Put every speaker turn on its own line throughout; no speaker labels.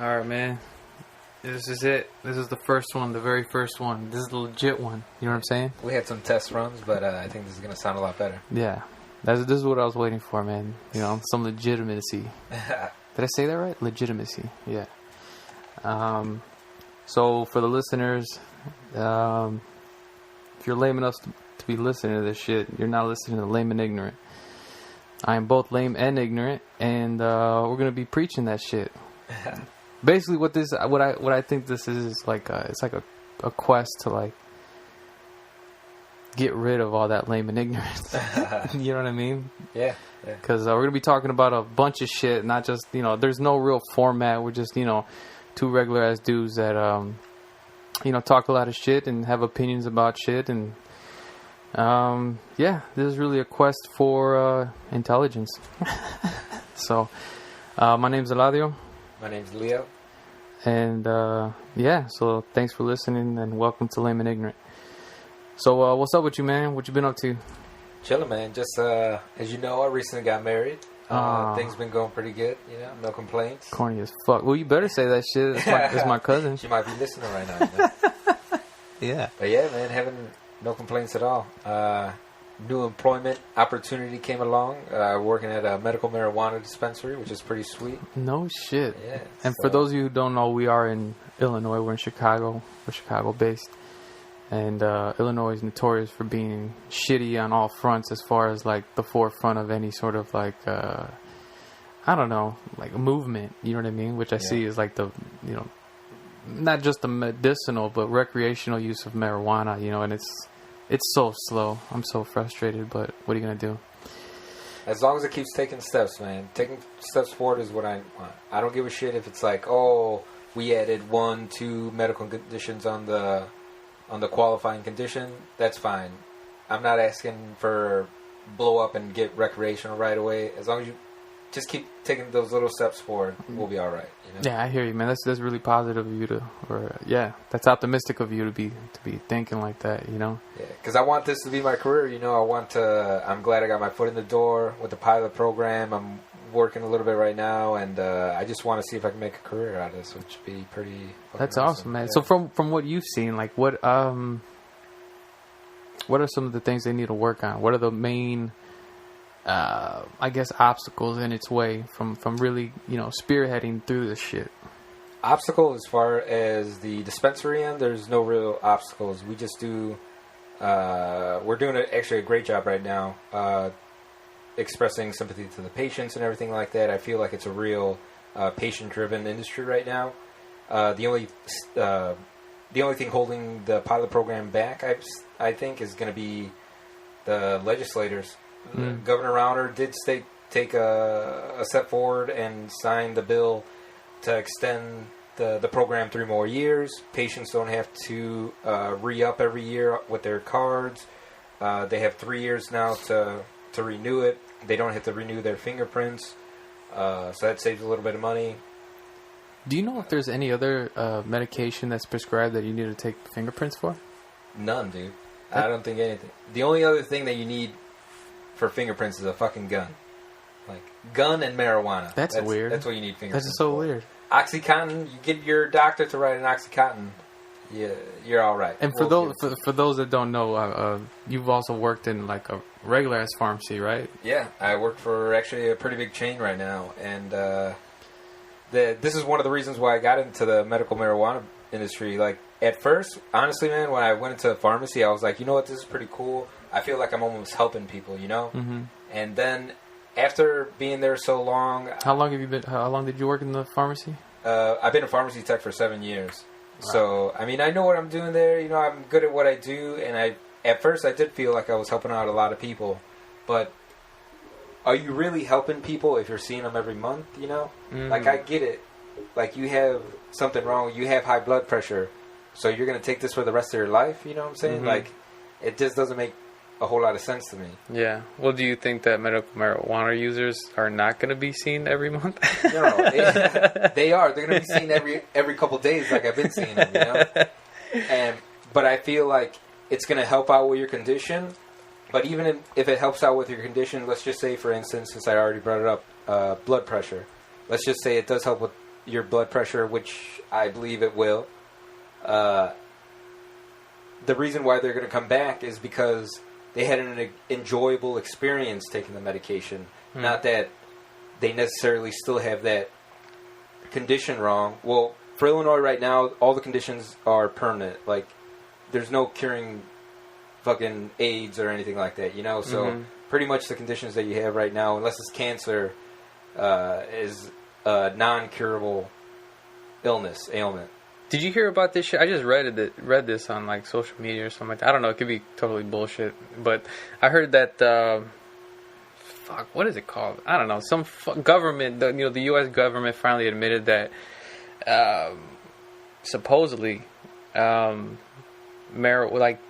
All right, man. This is it. This is the first one, the very first one. This is the legit one. You know what I'm saying?
We had some test runs, but I think this is going to sound a lot better.
Yeah. This is what I was waiting for, man. You know, some legitimacy. Did I say that right? Legitimacy. Yeah. So, for the listeners, if you're lame enough to be listening to this shit, you're not listening to Lame and Ignorant. I am both lame and ignorant, and we're going to be preaching that shit. Basically, what I think this is like, it's like a quest to like get rid of all that lame and ignorance. You know what I mean?
Yeah.
Because we're gonna be talking about a bunch of shit, not just there's no real format. We're just two regular ass dudes that talk a lot of shit and have opinions about shit, and this is really a quest for intelligence. So, my name's Eladio.
My name's Leo.
And, so thanks for listening and welcome to Lame and Ignorant. So, what's up with you, man? What you been up to?
Chilling, man. Just, as you know, I recently got married. Things been going pretty good, no complaints.
Corny as fuck. Well, you better say that shit. It's my cousin.
She might be listening right now.
Yeah.
But yeah, man, having no complaints at all. New employment opportunity came along. Working at a medical marijuana dispensary, which is pretty sweet.
No shit.
Yeah.
And for those of you who don't know, we are in Illinois. We're in Chicago. We're Chicago-based. And Illinois is notorious for being shitty on all fronts as far as, like, the forefront of any sort of, like, like, movement. You know what I mean? Which I see is, like, the, not just the medicinal, but recreational use of marijuana, and it's so slow. I'm so frustrated, but what are you going to do?
As long as it keeps taking steps, man. Taking steps forward is what I want. I don't give a shit if it's like, oh, we added 1-2 medical conditions on the qualifying condition. That's fine. I'm not asking for blow up and get recreational right away. As long as you just keep taking those little steps forward, we'll be all right.
Yeah, I hear you, man. That's really positive of you that's optimistic of you to be thinking like that,
Yeah, because I want this to be my career. I'm glad I got my foot in the door with the pilot program. I'm working a little bit right now, and I just want to see if I can make a career out of this, which would be pretty.
That's awesome, man. Yeah. So from what you've seen, like what are some of the things they need to work on? What are the main obstacles in its way from really, spearheading through this shit?
Obstacle as far as the dispensary end, there's no real obstacles. We just do, we're doing actually a great job right now, expressing sympathy to the patients and everything like that. I feel like it's a real patient-driven industry right now. The only thing holding the pilot program back, I think, is going to be the legislators. Governor Rauner did take a step forward and sign the bill to extend the program 3 more years. Patients don't have to re-up every year with their cards. They have 3 years now to renew it. They don't have to renew their fingerprints. So that saves a little bit of money.
Do you know if there's any other medication that's prescribed that you need to take fingerprints for?
None, dude. I don't think anything. The only other thing that you need for fingerprints is a fucking gun. Like, gun and marijuana.
That's weird.
That's what you need fingerprints
That's so
for.
weird.
Oxycontin, you get your doctor to write an Oxycontin, you're all right.
And for those that don't know, you've also worked in like a regular ass pharmacy, right?
Yeah, I work for actually a pretty big chain right now, and this is one of the reasons why I got into the medical marijuana industry. Like, at first, honestly, man, when I went into a pharmacy, I was like, you know what, this is pretty cool. I feel like I'm almost helping people,
Mm-hmm.
And then after being there so long,
how long did you work in the pharmacy?
I've been a pharmacy tech for 7 years.
Wow.
So, I mean, I know what I'm doing there. I'm good at what I do. And at first I did feel like I was helping out a lot of people. But are you really helping people if you're seeing them every month,
Mm-hmm.
Like, I get it. Like, you have something wrong. You have high blood pressure. So you're going to take this for the rest of your life? You know what I'm saying?
Mm-hmm.
Like, it just doesn't make a whole lot of sense to me.
Yeah. Well, do you think that medical marijuana users are not going to be seen every month?
No, they are. They're going to be seen every couple of days, like I've been seeing them. But I feel like it's going to help out with your condition. But even if it helps out with your condition, let's just say, for instance, since I already brought it up, blood pressure. Let's just say it does help with your blood pressure, which I believe it will, the reason why they're going to come back is because they had an enjoyable experience taking the medication. Not that they necessarily still have that condition wrong. Well, for Illinois right now, all the conditions are permanent. Like, there's no curing fucking AIDS or anything like that, you know? So pretty much the conditions that you have right now, unless it's cancer, is a non-curable ailment.
Did you hear about this shit? I just read this on like social media or something like that. I don't know. It could be totally bullshit, but I heard that what is it called? I don't know. Some government, the U.S. government finally admitted that supposedly like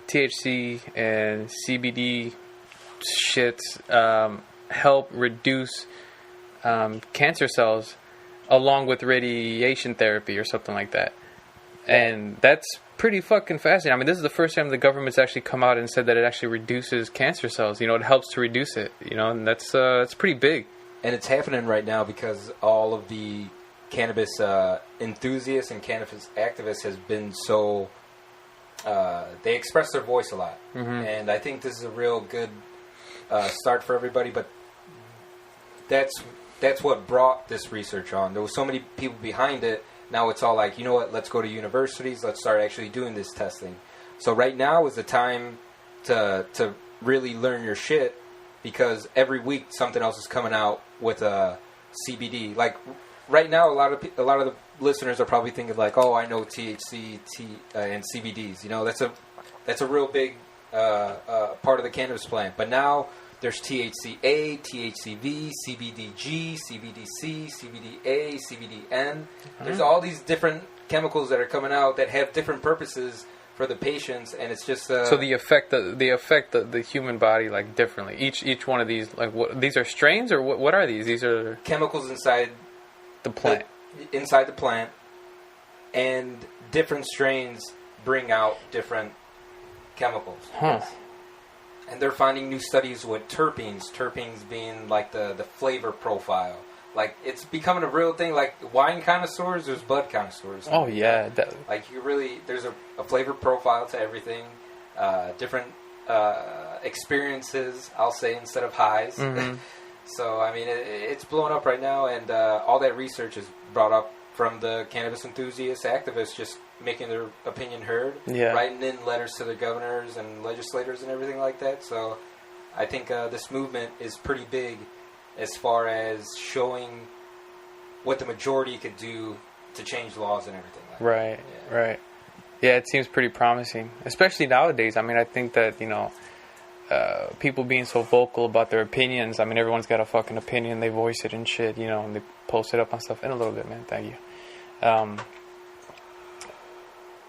THC and CBD shits help reduce cancer cells along with radiation therapy or something like that. And that's pretty fucking fascinating. I mean, this is the first time the government's actually come out and said that it actually reduces cancer cells. You know, it helps to reduce it. You know, and that's pretty big.
And it's happening right now because all of the cannabis enthusiasts and cannabis activists has been so... they express their voice a lot. And I think this is a real good start for everybody. But that's what brought this research on. There was so many people behind it. Now it's all like, you know what, let's go to universities, let's start actually doing this testing. So right now is the time to really learn your shit, because every week something else is coming out with a CBD. Like right now, a lot of the listeners are probably thinking like, oh, I know THC, and CBDs. You know, that's a real big part of the cannabis plant. But now there's THCA, THCV, CBDG, CBDC, CBDA, CBDN. There's all these different chemicals that are coming out that have different purposes for the patients, and it's just
so they affect the human body like differently. Each one of these, like, what, these are strains, or what are these? These are
chemicals inside
the plant.
Inside the plant, and different strains bring out different chemicals. And they're finding new studies with terpenes being like the flavor profile. Like, it's becoming a real thing. Like, wine connoisseurs, there's bud connoisseurs.
Oh, yeah.
Like, there's a flavor profile to everything. Different experiences, I'll say, instead of highs. So, I mean, it's blowing up right now, and all that research is brought up from the cannabis enthusiasts, activists, just making their opinion heard, writing in letters to the governors and legislators and everything like that. So I think this movement is pretty big as far as showing what the majority could do to change laws and everything like that.
Right. Yeah, it seems pretty promising, especially nowadays. I mean, I think that, people being so vocal about their opinions. I mean, everyone's got a fucking opinion. They voice it and shit, and they post it up on stuff. In a little bit, man. Thank you.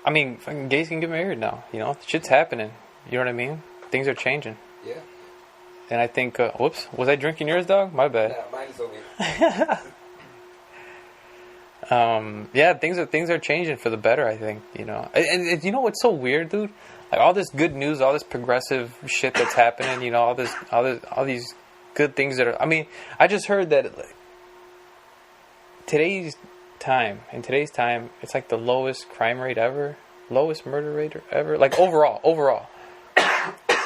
I mean, fucking gays can get married now. Shit's happening. You know what I mean? Things are changing.
Yeah.
And I think, whoops, was I drinking yours, dog? My bad.
Yeah, mine is over here.
Yeah, things are changing for the better, I think, And you know what's so weird, dude? Like, all this good news, all this progressive shit that's happening, all these good things that are... I mean, I just heard that in today's time, it's like the lowest crime rate ever, lowest murder rate ever, like overall.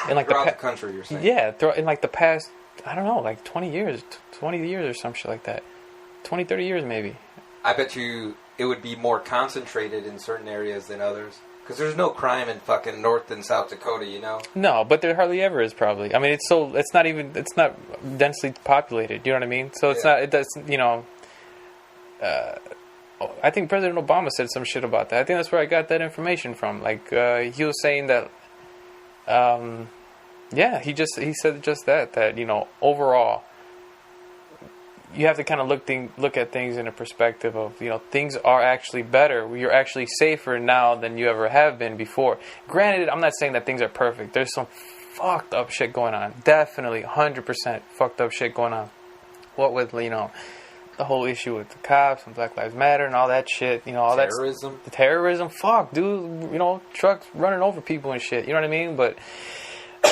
In like
throughout the country, you're saying?
Yeah, in like the past, I don't know, like 20 years or some shit like that. 20, 30 years maybe.
I bet you it would be more concentrated in certain areas than others. Because there's no crime in fucking North and South Dakota,
No, but there hardly ever is, probably. I mean, it's not densely populated, you know what I mean? So I think President Obama said some shit about that. I think that's where I got that information from. Like, he was saying that, he said just that, overall, you have to kind of look at things in a perspective of, things are actually better. You're actually safer now than you ever have been before. Granted, I'm not saying that things are perfect. There's some fucked up shit going on. Definitely 100% fucked up shit going on. What with, the whole issue with the cops and Black Lives Matter and all that shit, all
terrorism.
The terrorism, fuck, dude, trucks running over people and shit, you know what I mean? But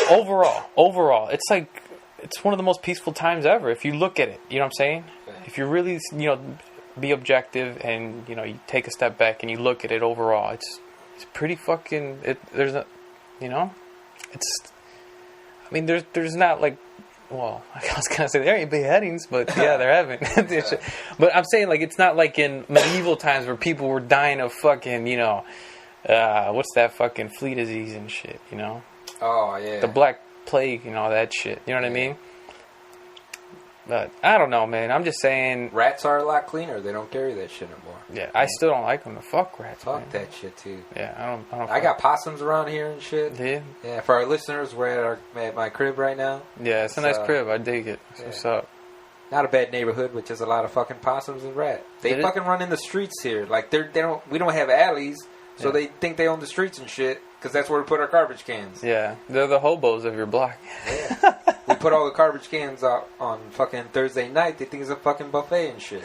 overall, it's like, it's one of the most peaceful times ever if you look at it, you know what I'm saying?
Okay.
If you really, be objective and, you know, you take a step back and you look at it overall, it's pretty fucking, there's a, you know, there's not like, well, I was gonna say there ain't beheadings, but yeah, there haven't. But I'm saying, like, it's not like in medieval times where people were dying of fucking, you know, what's that fucking flea disease and shit, you know?
Oh, yeah.
The Black Plague and all that shit, you know what I mean? But I don't know, man. I'm just saying.
Rats are a lot cleaner. They don't carry that shit anymore.
Yeah, I still don't like them. The fuck rats.
Fuck
man.
that shit too.
Yeah, I don't.
I got possums around here and shit.
Yeah.
Yeah. For our listeners, we're at my crib right now.
Yeah, it's a nice crib. I dig it. Yeah. What's up?
Not a bad neighborhood, which is a lot of fucking possums and rats. They fucking run in the streets here. Like we don't have alleys, so they think they own the streets and shit. Because that's where we put our garbage cans.
Yeah, they're the hobos of your block.
Yeah. We put all the garbage cans out on fucking Thursday night. They think it's a fucking buffet and shit.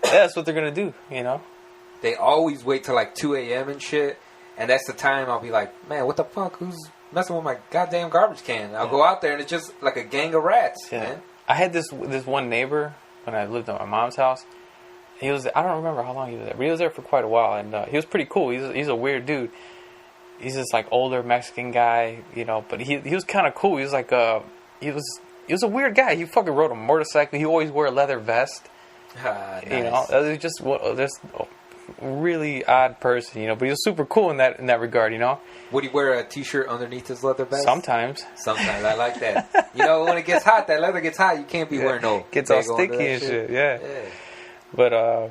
That's what they're going to do, you know?
They always wait till like 2 a.m. and shit. And that's the time I'll be like, man, what the fuck? Who's messing with my goddamn garbage can? I'll go out there and it's just like a gang of rats, man.
I had this one neighbor when I lived at my mom's house. I don't remember how long he was there, but he was there for quite a while, and he was pretty cool. He's a weird dude. He's this like older Mexican guy, you know, but he was kind of cool. He was like he was a weird guy. He fucking rode a motorcycle. He always wore a leather vest.
Nice.
You know, it was just a really odd person, you know, but he was super cool in that regard, you know.
Would he wear a t-shirt underneath his leather vest?
Sometimes I
like that. You know, when it gets hot, that leather gets hot. You can't be wearing no.
Gets all sticky and shit. Yeah. But,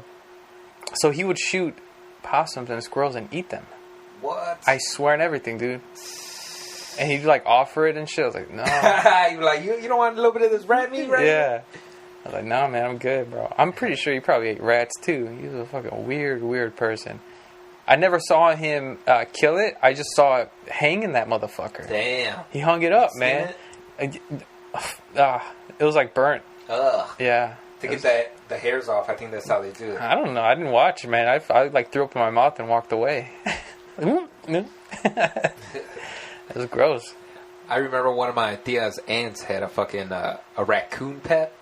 so he would shoot possums and squirrels and eat them.
What?
I swear on everything, dude. And he'd, like, offer it and shit. I was like, no.
He'd be like, you don't want a little bit of this rat meat, right?
Yeah. I was like, no, man, I'm good, bro. I'm pretty sure he probably ate rats, too. He was a fucking weird person. I never saw him kill it. I just saw it hang in that motherfucker.
Damn.
He hung it up, man. It was, like, burnt.
Ugh.
Yeah.
To get the hairs off, I think that's how they do it.
I don't know. I didn't watch, man. I like threw up in my mouth and walked away. It was gross.
I remember one of my tia's aunts had a fucking a raccoon pet.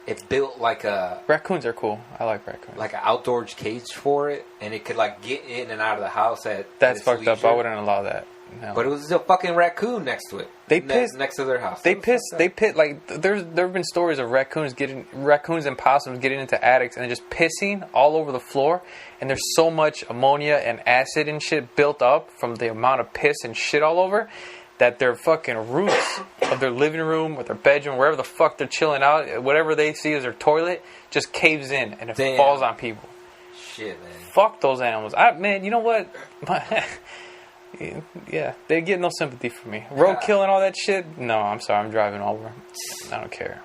It built like a...
Raccoons are cool. I like raccoons.
Like an outdoor cage for it, and it could like get in and out of the house at...
That's fucked up. I wouldn't allow that. No.
But it was a fucking raccoon next to it.
They pissed
next to their house.
They pit like there have been stories of raccoons and possums getting into attics and just pissing all over the floor. And there's so much ammonia and acid and shit built up from the amount of piss and shit all over that their fucking roofs of their living room or their bedroom, wherever the fuck they're chilling out, whatever they see as their toilet, just caves in and it falls on people.
Shit, man.
Fuck those animals. Man, you know what? Yeah, they get no sympathy from me. Roadkill and all that shit? No, I'm sorry, I'm driving over. I don't care.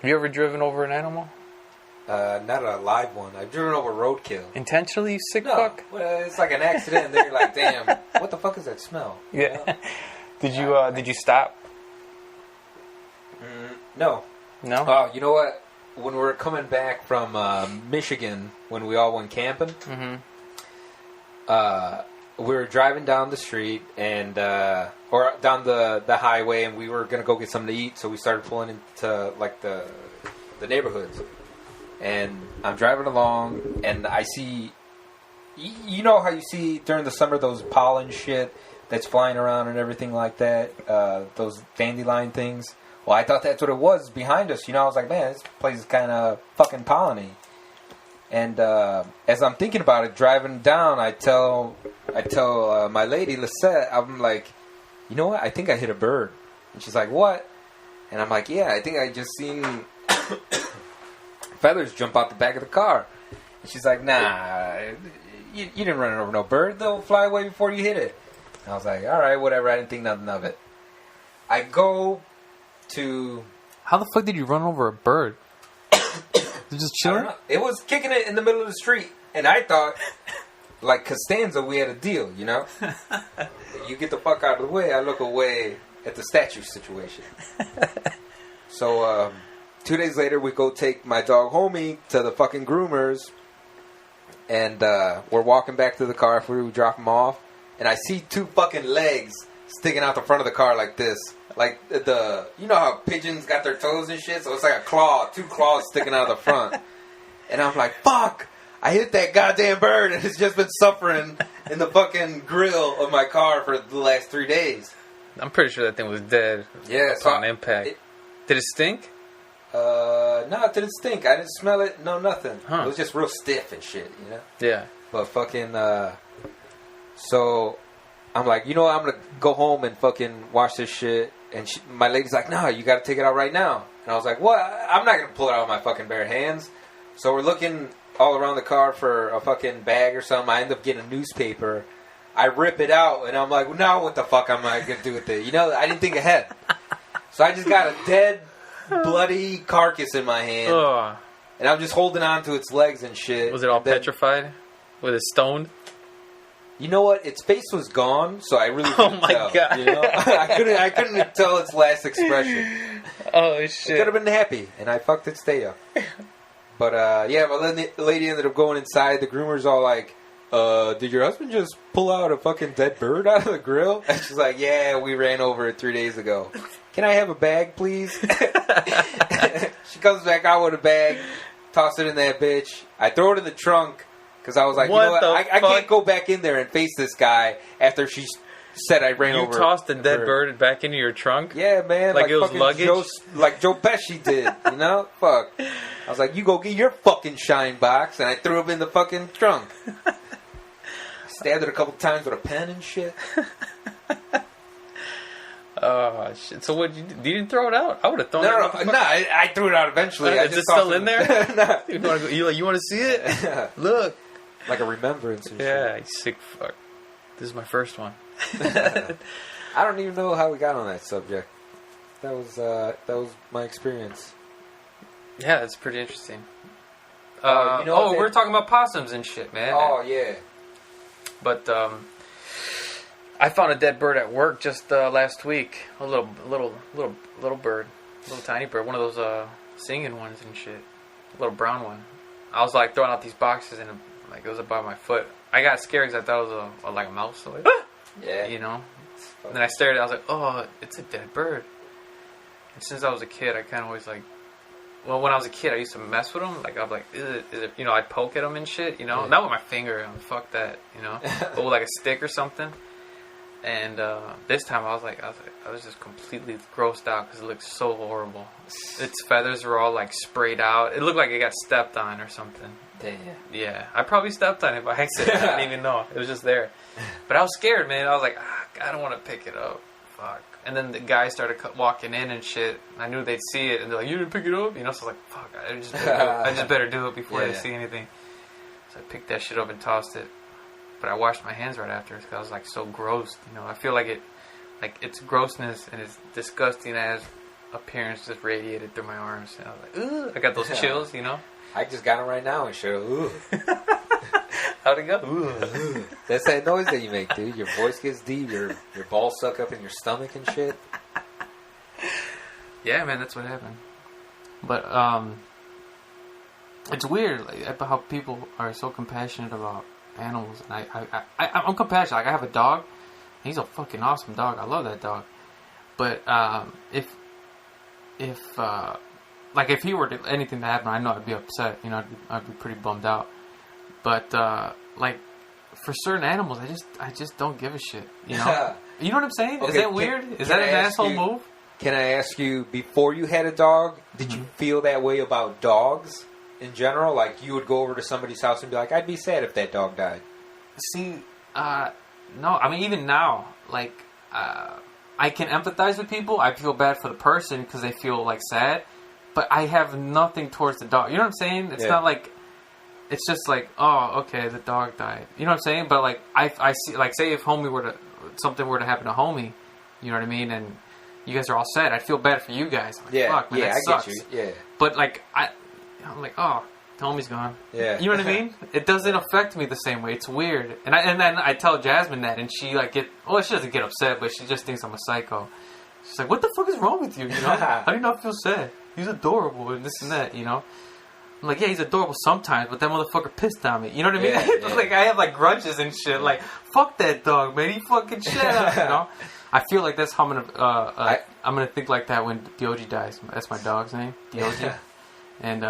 Have you ever driven over an animal?
Not a live one. I've driven over roadkill.
Intentionally, you sick fuck?
Well, it's like an accident and then you're like, damn, what the fuck is that smell?
Yeah. Did you stop?
No.
No?
Oh, you know what? When we were coming back from Michigan, when we all went camping, we were driving down the street and or down the highway, and we were gonna go get something to eat. So we started pulling into like the neighborhoods, and I'm driving along, and I see, you know how you see during the summer those pollen shit that's flying around and everything like that, those dandelion things. Well, I thought that's what it was behind us. You know, I was like, man, this place is kind of fucking polleny. And as I'm thinking about it, driving down, I tell my lady, Lisette, I'm like, you know what? I think I hit a bird. And she's like, what? And I'm like, yeah, I think I just seen feathers jump out the back of the car. And she's like, nah, you didn't run over no bird. They'll fly away before you hit it. And I was like, all right, whatever. I didn't think nothing of it. I go to...
How the fuck did you run over a bird? Just chilling?
It was kicking it in the middle of the street, and I thought, like Costanza, we had a deal, you know? You get the fuck out of the way, I look away at the statue situation. So, 2 days later, we go take my dog Homie to the fucking groomers, and we're walking back to the car after we drop him off, and I see two fucking legs sticking out the front of the car like this. Like you know how pigeons got their toes and shit? So it's like a claw, two claws sticking out of the front. And I'm like, fuck! I hit that goddamn bird and it's just been suffering in the fucking grill of my car for the last 3 days.
I'm pretty sure that thing was dead.
Yeah,
upon impact. Did it stink?
No, it didn't stink. I didn't smell it. No, nothing.
Huh.
It was just real stiff and shit, you know?
Yeah.
But fucking, so I'm like, you know what? I'm going to go home and fucking wash this shit. And my lady's like, no, you got to take it out right now. And I was like, what? I'm not going to pull it out with my fucking bare hands. So we're looking all around the car for a fucking bag or something. I end up getting a newspaper. I rip it out, and I'm like, well, now what the fuck am I going to do with it? You know, I didn't think ahead. So I just got a dead, bloody carcass in my hand.
Ugh.
And I'm just holding on to its legs and shit.
Was it all petrified? Was it stoned?
You know what? Its face was gone, so I really couldn't tell.
God.
You know? I couldn't tell its last expression.
Oh, shit.
It could have been happy, and I fucked its day up. But, yeah, my lady ended up going inside. The groomer's all like, did your husband just pull out a fucking dead bird out of the grill? And she's like, yeah, we ran over it 3 days ago. Can I have a bag, please? She comes back out with a bag, toss it in that bitch. I throw it in the trunk, because I was like, you know what? I can't go back in there and face this guy after she said I ran over.
You tossed the dead bird back into your trunk?
Yeah, man.
Like it was luggage?
Like Joe Pesci did, you know? Fuck. I was like, you go get your fucking shine box, and I threw him in the fucking trunk. Stabbed it a couple times with a pen and shit.
Oh, shit. So what, you didn't throw it out? I would have thrown it out.
No, I threw it out eventually.
Is it still in there?
No.
You want to see it? Look.
Like a remembrance and
yeah,
shit.
you sick fuck. This is my first one.
I don't even know how we got on that subject. That was my experience.
Yeah, that's pretty interesting.
You know
we're talking about possums and shit, man.
Oh, yeah.
But I found a dead bird at work just last week. A little bird, little tiny bird, one of those singing ones and shit. A little brown one. I was like throwing out these boxes and like it was above my foot. I got scared because I thought it was like a mouse. So like,
yeah,
you know. And then I stared at it. I was like, oh, it's a dead bird. And since I was a kid, I kind of always like. Well, when I was a kid, I used to mess with them. Like, I'd be like, is it, you know, I'd poke at them and shit, you know? Yeah. Not with my finger, fuck that, you know? But with like a stick or something. And this time I was just completely grossed out because it looked so horrible. Its feathers were all like sprayed out. It looked like it got stepped on or something.
Damn.
Yeah, I probably stepped on it by accident. I didn't even know. It was just there. But I was scared, man. I was like, I don't want to pick it up. Fuck. And then the guys started walking in and shit. I knew they'd see it, and they're like, "You didn't pick it up?" You know, so I was like, "Fuck, I just better do it before they see anything." So I picked that shit up and tossed it. But I washed my hands right after because I was like so gross. You know, I feel like its grossness and its disgusting ass appearance just radiated through my arms. And I was like, "Ooh!" I got those chills. You know.
I just got them right now and showed. Ooh.
How'd it go?
Ooh. That's that noise that you make, dude. Your voice gets deep. Your balls suck up in your stomach and shit.
Yeah, man, that's what happened. But it's weird like, how people are so compassionate about animals. And I'm compassionate. Like I have a dog. He's a fucking awesome dog. I love that dog. But if he were to anything to happen, I know I'd be upset. You know, I'd be pretty bummed out. But like for certain animals, I just don't give a shit. You know, you know what I'm saying? Okay, is that weird? Is that an asshole move?
Can I ask you, before you had a dog, did you feel that way about dogs in general? Like you would go over to somebody's house and be like, "I'd be sad if that dog died."
See, no. I mean, even now, like I can empathize with people. I feel bad for the person because they feel like sad, but I have nothing towards the dog. You know what I'm saying? It's not like. It's just like, oh, okay, the dog died. You know what I'm saying? But like, I see, like, say if something were to happen to homie, you know what I mean? And you guys are all sad. I'd feel bad for you guys. Like, fuck, man, that sucks.
Get you. Yeah.
But like, I'm like, oh, homie's gone.
Yeah.
You know what I mean? It doesn't affect me the same way. It's weird. And then I tell Jasmine that, and she like she doesn't get upset, but she just thinks I'm a psycho. She's like, what the fuck is wrong with you? You know? How do you not feel sad? He's adorable and this and that, you know? I'm like, yeah, he's adorable sometimes, but that motherfucker pissed on me. You know what I mean? Yeah. Like, I have, like, grudges and shit. Like, fuck that dog, man. He fucking shit up, you know? I feel like that's how I'm gonna think like that when Dioji dies. That's my dog's name, Dioji. And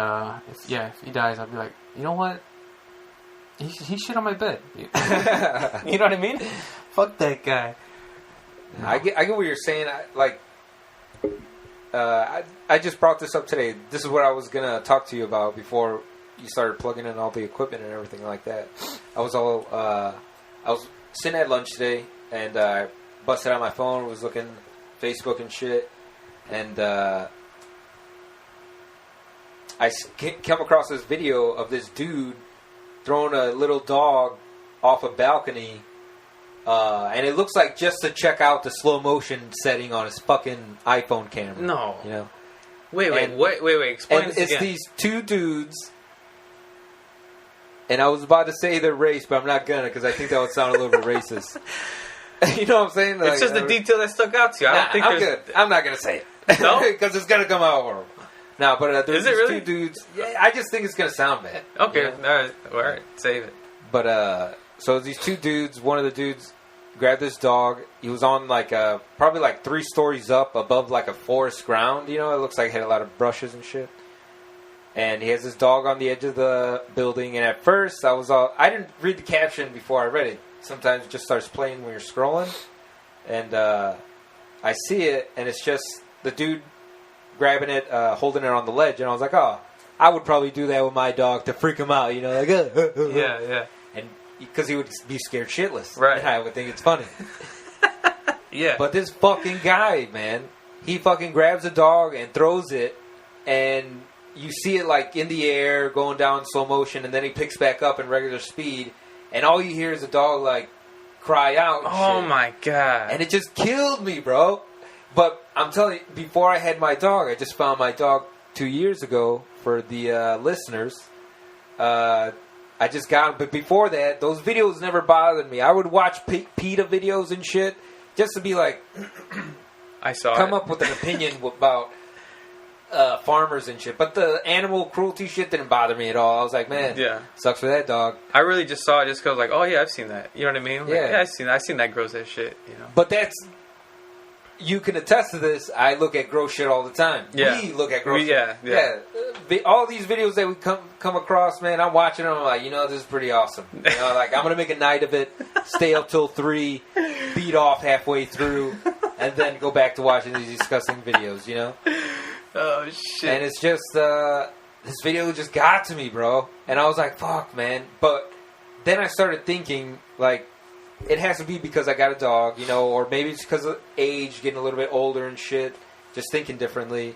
if he dies, I'll be like, you know what? He shit on my bed. You know what I mean? Fuck that guy.
No. I get what you're saying. I just brought this up today. This is what I was gonna talk to you about before you started plugging in all the equipment and everything like that. I was sitting at lunch today, and I busted out my phone, was looking Facebook and shit, and I came across this video of this dude throwing a little dog off a balcony, and it looks like just to check out the slow motion setting on his fucking iPhone camera.
No,
you know.
Wait. Explain this
it's
again.
These two dudes, and I was about to say their race, but I'm not gonna because I think that would sound a little bit racist. You know what I'm saying?
It's just the detail that stuck out to you. I don't think
I'm good. I'm not gonna say it.
No,
because it's gonna come out horrible. No, but there's these
really?
two dudes. Yeah, I just think it's gonna sound bad.
Okay,
you know?
all right, save it.
But so these two dudes. One of the dudes grabbed this dog. He was on probably 3 stories up above like a forest ground. You know, it looks like it had a lot of brushes and shit. And he has this dog on the edge of the building. And at first, I didn't read the caption before I read it. Sometimes it just starts playing when you're scrolling. And I see it, and it's just the dude grabbing it, holding it on the ledge. And I was like, oh, I would probably do that with my dog to freak him out, you know, like,
yeah.
And because he would be scared shitless.
Right.
And I would think it's funny.
Yeah.
But this fucking guy, man, he fucking grabs a dog and throws it, and you see it like in the air going down in slow motion, and then he picks back up in regular speed, and all you hear is a dog like cry out.
Oh my god!
And it just killed me, bro. But I'm telling you, before I had my dog, I just found my dog 2 years ago. For the listeners, I just got him. But before that, those videos never bothered me. I would watch PETA videos and shit just to be like, come up with an opinion about farmers and shit. But the animal cruelty shit didn't bother me at all. I was like, man, sucks for that dog.
I really just saw it just because, like, oh yeah, I've seen that. You know what I mean? Like,
yeah,
I've seen that gross ass shit. You know.
But you can attest to this. I look at gross shit all the time.
Yeah.
We look at gross shit.
Yeah.
All these videos that we come across, man, I'm watching them. I'm like, this is pretty awesome. You know, like, I'm going to make a night of it, stay up till 3, beat off halfway through, and then go back to watching these disgusting videos, you know?
Oh, shit.
And it's just, this video just got to me, bro. And I was like, fuck, man. But then I started thinking, like, it has to be because I got a dog, you know, or maybe it's because of age, getting a little bit older and shit, just thinking differently.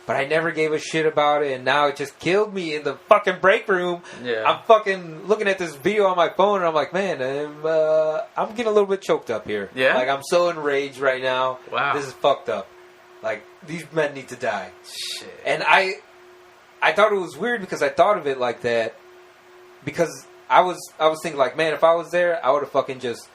But I never gave a shit about it, and now it just killed me in the fucking break room.
Yeah.
I'm fucking looking at this video on my phone, and I'm like, man, I'm getting a little bit choked up here.
Yeah?
Like, I'm so enraged right now.
Wow.
This is fucked up. Like, these men need to die.
Shit.
And I thought it was weird because I thought of it like that. Because I was thinking, like, man, if I was there, I would have fucking just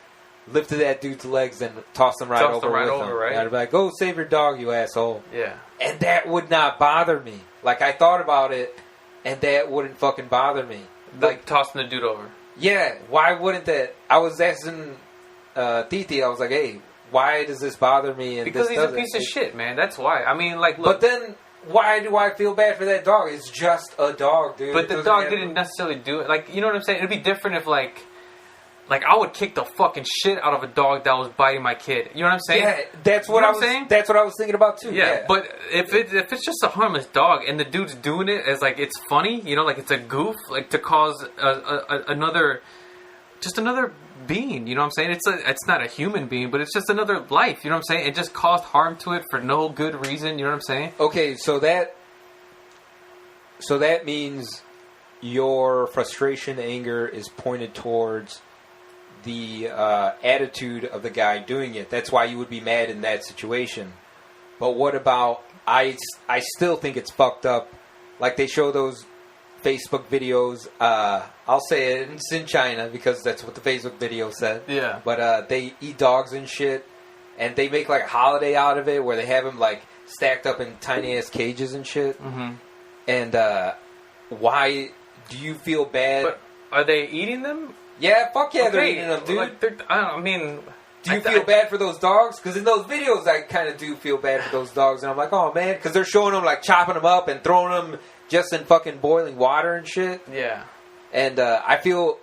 lifted that dude's legs and tossed him right over with him.
Right?
I'd be like, go save your dog, you asshole.
Yeah.
And that would not bother me. Like, I thought about it, and that wouldn't fucking bother me. Like,
tossing the dude over.
Yeah, why wouldn't that? I was asking Titi, I was like, hey, why does this bother me? And
because
this
he's a piece of shit, man. That's why. I mean, like, look.
But then, why do I feel bad for that dog? It's just a dog, dude.
But the dog didn't necessarily do it. Like, you know what I'm saying? It'd be different if, like, I would kick the fucking shit out of a dog that was biting my kid. You know what I'm saying?
Yeah, that's what I was saying. That's what I was thinking about too.
Yeah, but if it's just a harmless dog and the dude's doing it as like it's funny, you know, like it's a goof, like to cause another being. You know what I'm saying? It's not a human being, but it's just another life. You know what I'm saying? It just caused harm to it for no good reason. You know what I'm saying?
Okay, so that means your frustration, anger is pointed towards the attitude of the guy doing it. That's why you would be mad in that situation. But what about, I still think it's fucked up. Like, they show those Facebook videos. I'll say it, it's in China because that's what the Facebook video said.
Yeah.
But they eat dogs and shit, and they make like a holiday out of it where they have them like stacked up in tiny ass cages and shit.
Mm-hmm.
And why do you feel bad?
But are they eating them?
Yeah, fuck yeah, they're eating them, dude.
Like, do
you feel bad for those dogs? Because in those videos, I kind of do feel bad for those dogs. And I'm like, oh, man. Because they're showing them, like, chopping them up and throwing them just in fucking boiling water and shit.
Yeah.
And I feel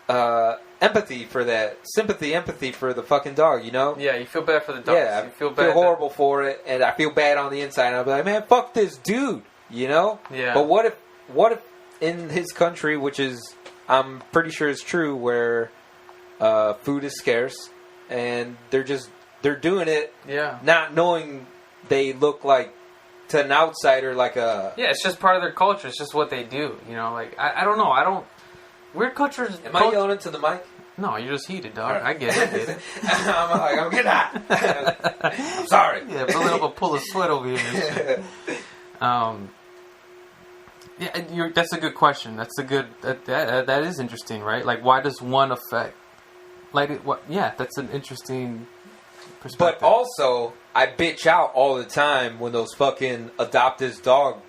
empathy for that. Sympathy, empathy for the fucking dog, you know?
Yeah, you feel bad for the dogs.
Yeah,
you feel
I
bad.
feel horrible for it, and I feel bad on the inside. And I'll be like, man, fuck this dude, you know?
Yeah.
But what if in his country, which is, I'm pretty sure is true, where food is scarce, and they're doing it, not knowing they look like, to an outsider, like a...
Yeah, it's just part of their culture. It's just what they do, you know? Like, I don't know. Weird cultures...
Am I yelling into the mic?
No, you're just heated, dog. Right. I get it.
I'm getting hot. I'm sorry.
Yeah, building up a pull of sweat over here. Yeah, that's a good question. That's a good... That is interesting, right? Like, why does one affect... Like, what? Yeah, that's an interesting perspective.
But also, I bitch out all the time when those fucking adopt this dog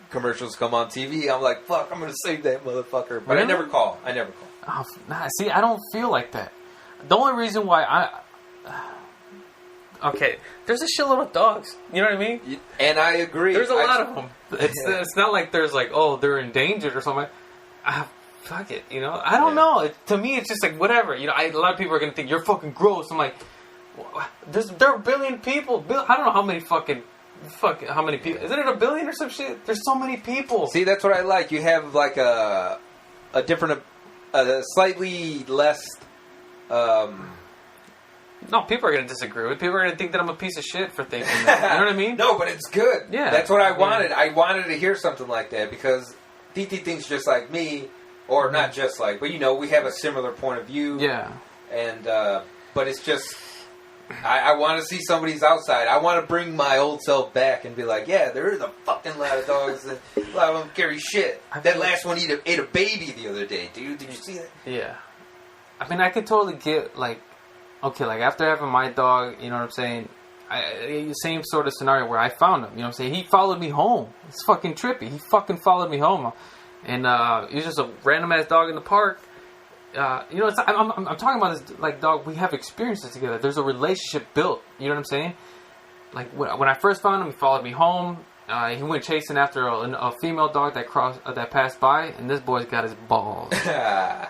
commercials come on TV. I'm like, fuck, I'm going to save that motherfucker. But really? I never call.
Oh, nah, see, I don't feel like that. The only reason why okay, there's a shitload of dogs. You know what I mean?
And I agree.
There's a lot of them. It's not like there's like, oh, they're endangered or something. Fuck it, you know? I don't know. To me, it's just like, whatever. You know, a lot of people are going to think, you're fucking gross. I'm like, there are a billion people. I don't know how many how many people. Isn't it a billion or some shit? There's so many people.
See, that's what I like. You have like a different, slightly less...
No, people are going to disagree with. People are going to think that I'm a piece of shit for thinking that. You know what I mean?
No, but it's good.
Yeah.
That's what I wanted. I wanted to hear something like that because Titi thinks just like me, or not just like, but you know, we have a similar point of view.
Yeah.
And, but it's just, I want to see somebody's outside. I want to bring my old self back and be like, yeah, there is a fucking lot of dogs that a lot of them carry shit. That last one ate a baby the other day, dude. Did you see that?
Yeah. I mean, I could totally get, like, okay, like, after having my dog, you know what I'm saying? Same sort of scenario where I found him, you know what I'm saying? He followed me home. It's fucking trippy. He fucking followed me home. And he's just a random-ass dog in the park. You know, I'm talking about this, like, dog, we have experiences together. There's a relationship built, you know what I'm saying? Like, when I first found him, he followed me home. He went chasing after a female dog that passed by, and this boy's got his balls.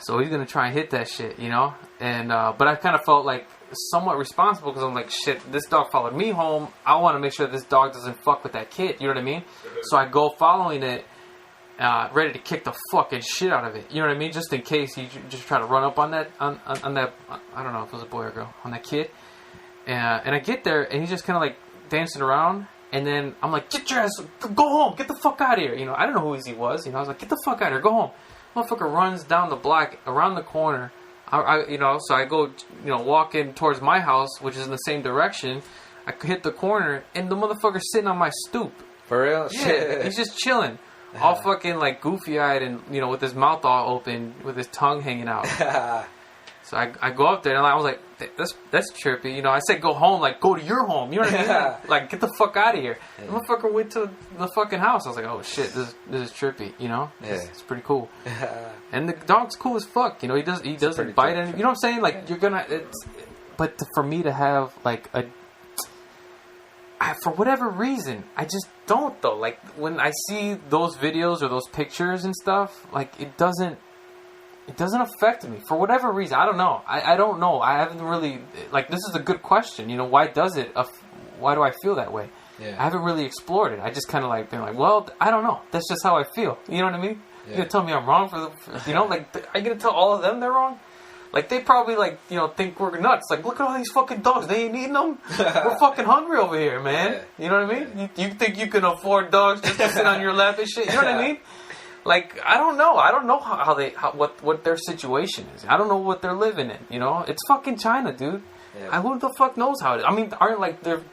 So he's gonna try and hit that shit, you know. And but I kind of felt like somewhat responsible because I'm like, shit, this dog followed me home. I want to make sure this dog doesn't fuck with that kid. You know what I mean? So I go following it, ready to kick the fucking shit out of it. You know what I mean? Just in case he just try to run up on that on that. I don't know if it was a boy or a girl, on that kid. And I get there, and he's just kind of like dancing around. And then I'm like, get your ass, go home, get the fuck out of here. You know, I don't know who he was. You know, I was like, get the fuck out of here, go home. Motherfucker runs down the block, around the corner. You know, so I go, you know, walking towards my house, which is in the same direction. I hit the corner, and the motherfucker's sitting on my stoop.
For real?
Yeah, he's just chilling. All fucking, like, goofy-eyed and, you know, with his mouth all open, with his tongue hanging out. So I go up there, and I was like, that's trippy. You know, I said go home, like, go to your home. You know what I mean? Like, get the fuck out of here. Yeah. The motherfucker went to the fucking house. I was like, oh, shit, this is trippy, you know? Yeah. It's pretty cool. And the dog's cool as fuck. You know, he doesn't bite anything. You know what I'm saying? Like, you're gonna... But for me to have, like, for whatever reason, I just don't, though. Like, when I see those videos or those pictures and stuff, like, it doesn't affect me for whatever reason. I don't know. I don't know. I haven't really, like, this is a good question. You know, why does it? Why do I feel that way? Yeah. I haven't really explored it. I just kind of like been like, well, I don't know. That's just how I feel. You know what I mean? Yeah. You're gonna tell me I'm wrong you know, like, are you gonna tell all of them they're wrong? Like, they probably, like, you know, think we're nuts. Like, look at all these fucking dogs. They ain't eating them. We're fucking hungry over here, man. Yeah. You know what I mean? You think you can afford dogs just to sit on your lap and shit? You know what I mean? Like, I don't know. I don't know what their situation is. I don't know what they're living in, you know? It's fucking China, dude. Yeah. Who the fuck knows how it is? I mean, aren't, like, the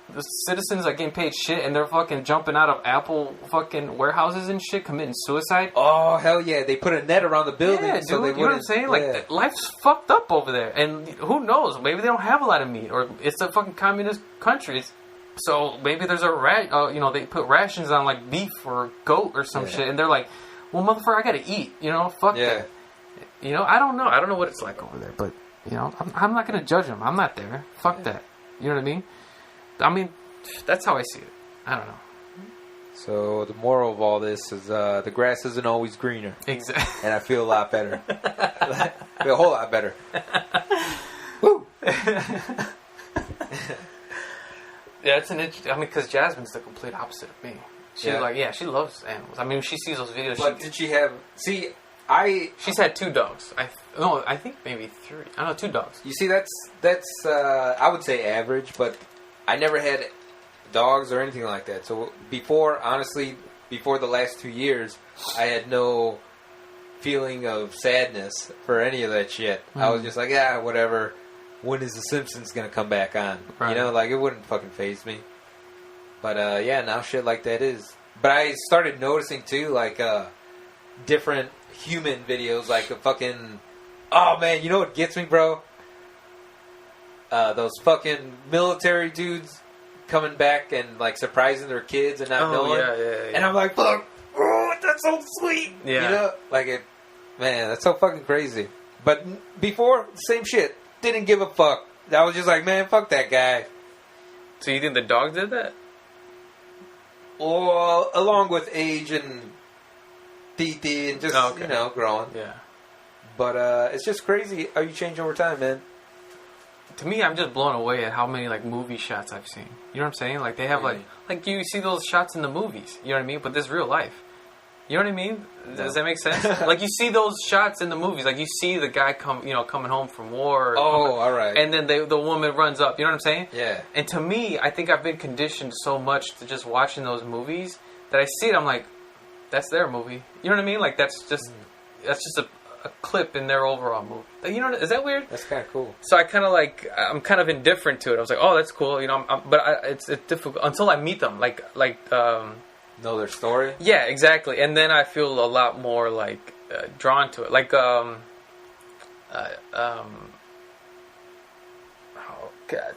citizens are getting paid shit and they're fucking jumping out of Apple fucking warehouses and shit, committing suicide?
Oh, hell yeah. They put a net around the building.
Yeah, so dude, you know what I'm saying? Yeah. Like, life's fucked up over there. And who knows? Maybe they don't have a lot of meat. Or it's a fucking communist country. So maybe there's you know, they put rations on, like, beef or goat or some shit. And they're like, well, motherfucker, I gotta eat. You know, fuck that. You know, I don't know. I don't know what it's like over there. But, you know, I'm not gonna judge them. I'm not there. Fuck that. You know what I mean? I mean, that's how I see it. I don't know.
So the moral of all this is the grass isn't always greener.
Exactly.
And I feel a lot better. I feel a whole lot better. Woo!
Yeah, it's an interesting. I mean, because Jasmine's the complete opposite of me. She's she loves animals. I mean, when she sees those videos.
But did she have? See, she's
had 2 dogs. I think maybe 3. I don't know, 2 dogs.
You see, that's I would say average, but I never had dogs or anything like that. So before the last 2 years, I had no feeling of sadness for any of that shit. Mm. I was just like, yeah, whatever. When is The Simpsons gonna come back on? Right. You know, like, it wouldn't fucking faze me. But yeah, now shit like that is. But I started noticing too, like different human videos, like a fucking. Oh man, you know what gets me, bro? Those fucking military dudes coming back and like surprising their kids and not knowing. Yeah. And I'm like, fuck, oh, that's so sweet. Yeah. You know, like it. Man, that's so fucking crazy. But before, same shit. Didn't give a fuck. I was just like, man, fuck that guy.
So you think the dog did that?
Well, along with age and titi and just, you know, growing.
Yeah.
But it's just crazy how you change over time, man.
To me, I'm just blown away at how many, like, movie shots I've seen. You know what I'm saying? Like, they have, like you see those shots in the movies. You know what I mean? But this is real life. You know what I mean? Does that make sense? Like, you see those shots in the movies. Like, you see the guy coming home from war.
All right.
And then the woman runs up. You know what I'm saying?
Yeah.
And to me, I think I've been conditioned so much to just watching those movies that I see it, I'm like, that's their movie. You know what I mean? Like, that's just a clip in their overall movie. Like, you know, is that weird?
That's kind of cool.
So I kind of like, I'm kind of indifferent to it. I was like, oh, that's cool. You know, it's difficult until I meet them.
Know their story? Yeah,
exactly. And then I feel a lot more like drawn to it. Like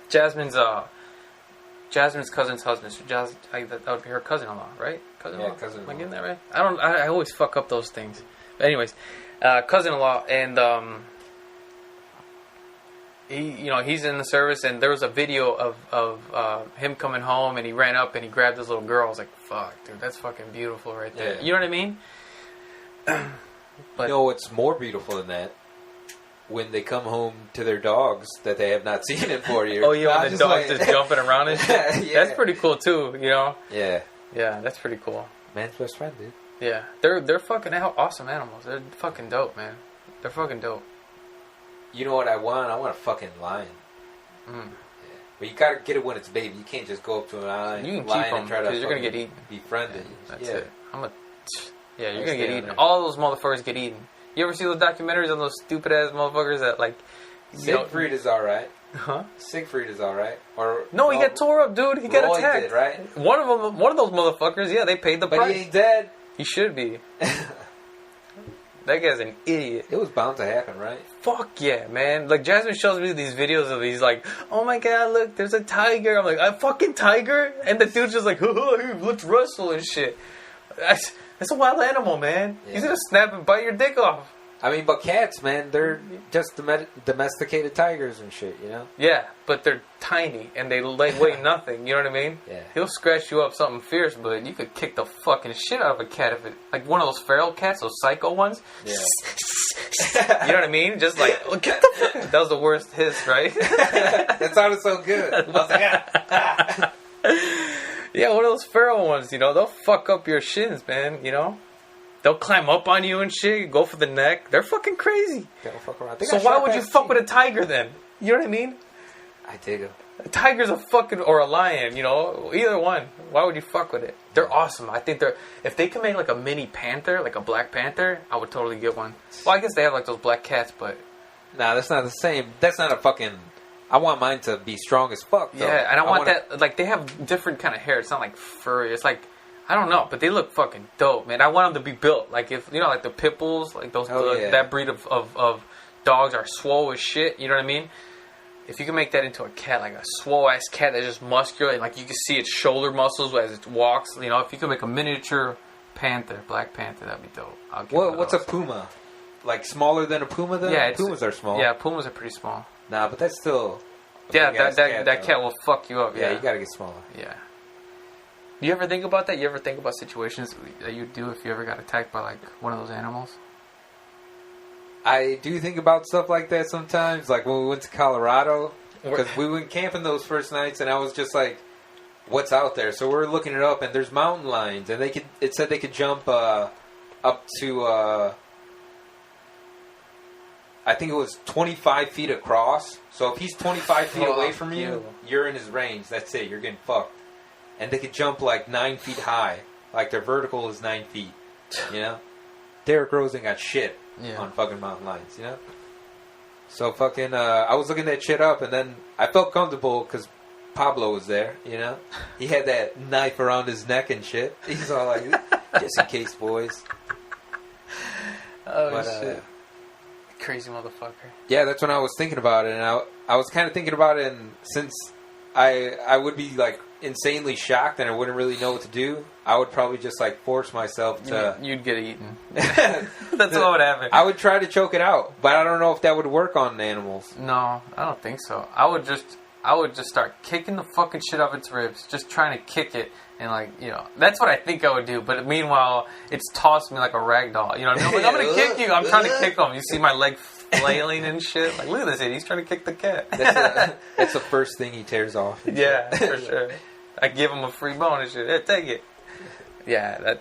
Jasmine's cousin's husband. So that would be her cousin-in-law, right? Cousin-in-law? Yeah, cousin-in-law. Am I getting that right? I always fuck up those things. But anyways, cousin-in-law, and he's in the service, and there was a video of him coming home, and he ran up and he grabbed this little girl. I was like, fuck, dude, that's fucking beautiful right there. Yeah. You know what I mean?
But, you know what's more beautiful than that? When they come home to their dogs that they have not seen in 4 years.
Oh, yeah, when the dog's just jumping around and shit? Yeah. That's pretty cool, too, you know?
Yeah.
Yeah, that's pretty cool.
Man's best friend, dude.
Yeah. They're fucking awesome animals. They're fucking dope, man. They're fucking dope.
You know what I want? I want a fucking lion. Mm. Yeah. But you gotta get it when it's baby. You can't just go up to an lion,
you can keep them,
and try to
you're gonna get eaten.
Befriend it.
That's it. You're gonna get eaten. All those motherfuckers get eaten. You ever see those documentaries on those stupid ass motherfuckers that like?
Siegfried is alright. Huh? Siegfried is alright. Or
no, he got tore up, dude. He got attacked.
Did, right?
One of those motherfuckers. Yeah, they paid the price.
But he ain't dead.
He should be. That guy's an idiot.
It was bound to happen, right?
Fuck yeah, man. Like, Jasmine shows me these videos of these, like, oh my god, look, there's a tiger. I'm like, a fucking tiger? And the dude's just like, let's wrestle and shit. That's a wild animal, man. Yeah. He's gonna snap and bite your dick off.
I mean, but cats, man, they're just domesticated tigers and shit, you know?
Yeah, but they're tiny and they weigh nothing, you know what I mean?
Yeah.
He'll scratch you up something fierce, but you could kick the fucking shit out of a cat if it... Like one of those feral cats, those psycho ones.
Yeah.
You know what I mean? Just like, get the fuck... That was the worst hiss, right?
That sounded so good. I was like,
Yeah, one of those feral ones, you know, they'll fuck up your shins, man, you know? They'll climb up on you and shit, go for the neck. They're fucking crazy.
They don't fuck around.
So why would you fuck with a tiger then? You know what I mean?
I dig them.
A tiger's a fucking... Or a lion, you know? Either one. Why would you fuck with it? They're awesome. I think they're... If they can make like a mini panther, like a black panther, I would totally get one. Well, I guess they have like those black cats, but...
Nah, that's not the same. That's not a fucking... I want mine to be strong as fuck, though.
Yeah, and I want that... Like, they have different kind of hair. It's not like furry. It's like... I don't know, but they look fucking dope, man. I want them to be built. Like, if, you know, like the pit bulls, like those, that breed of dogs are swole as shit, you know what I mean? If you can make that into a cat, like a swole ass cat that's just muscular, and like you can see its shoulder muscles as it walks, you know, if you can make a miniature panther, black panther, that'd be dope.
What's a puma? Like smaller than a puma then?
Yeah,
pumas are small.
Yeah, pumas are pretty small.
Nah, but that's still...
Yeah, that cat will fuck you up.
Yeah, you gotta get smaller.
Yeah. Do you ever think about that? You ever think about situations that you'd do if you ever got attacked by, like, one of those animals?
I do think about stuff like that sometimes. Like when we went to Colorado, because we went camping those first nights, and I was just like, "What's out there?" So we're looking it up, and there's mountain lions, and it said they could jump up to I think it was 25 feet across. So if he's 25 feet away from you, you're in his range. That's it. You're getting fucked. And they could jump like 9 feet high. Like their vertical is 9 feet. You know? Derrick Rose ain't got shit on fucking mountain lions, you know? So fucking, I was looking that shit up, and then I felt comfortable because Pablo was there, you know? He had that knife around his neck and shit. He's all like, just in case, boys.
Oh, shit. Crazy motherfucker.
Yeah, that's when I was thinking about it, and I was kind of thinking about it, and since I would be like insanely shocked and I wouldn't really know what to do, I would probably just like force myself to...
You'd get eaten. That's what would happen.
I would try to choke it out, but I don't know if that would work on animals.
No, I don't think so. I would just start kicking the fucking shit off its ribs, just trying to kick it, and like, you know, that's what I think I would do. But meanwhile, it's tossed me like a rag doll. You know what I mean? I'm like, I'm gonna kick you. I'm trying to kick him. You see my leg flailing and shit. Like, look at this idiot. He's trying to kick the cat.
That's the first thing he tears off.
Yeah, for sure. I give him a free bone and shit. Hey, take it. Yeah,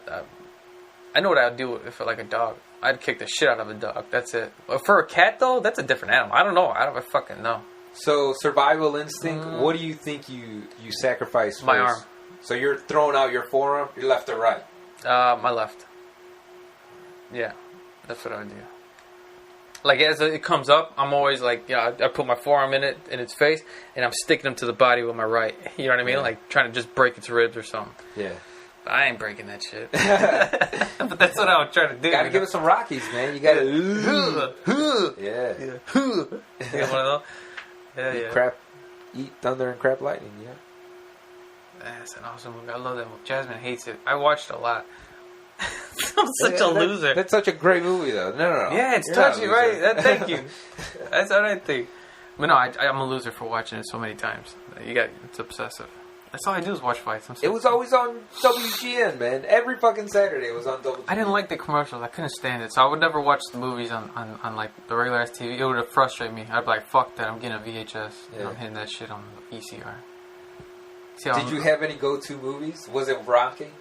I know what I'd do if like a dog. I'd kick the shit out of a dog. That's it. But for a cat though, that's a different animal. I don't know. I fucking know.
So survival instinct. What do you think you sacrifice first?
My arm.
So you're throwing out your forearm. Your left or right?
My left. Yeah, that's what I would do. Like as it comes up, I'm always like, yeah, I put my forearm in its face, and I'm sticking them to the body with my right. You know what I mean? Yeah. Like trying to just break its ribs or something.
Yeah.
But I ain't breaking that shit. But that's what I would try to do.
Gotta give it some Rockies, man. You gotta. Yeah.
You got one of those? Yeah.
Eat thunder and crap lightning. Yeah.
That's an awesome movie. I love that movie. Jasmine hates it. I watched it a lot. I'm such a loser.
That's such a great movie, though. No.
Yeah, it's touchy, right? Thank you. That's what I think. But no, I'm a loser for watching it so many times. It's obsessive. That's all I do is watch fights.
It was always on WGN, man. Every fucking Saturday it was on WGN.
I didn't like the commercials. I couldn't stand it. So I would never watch the movies on like the regular ass TV. It would frustrate me. I'd be like, fuck that. I'm getting a VHS. And I'm hitting that shit on the VCR.
Did you have any go-to movies? Was it Rocky?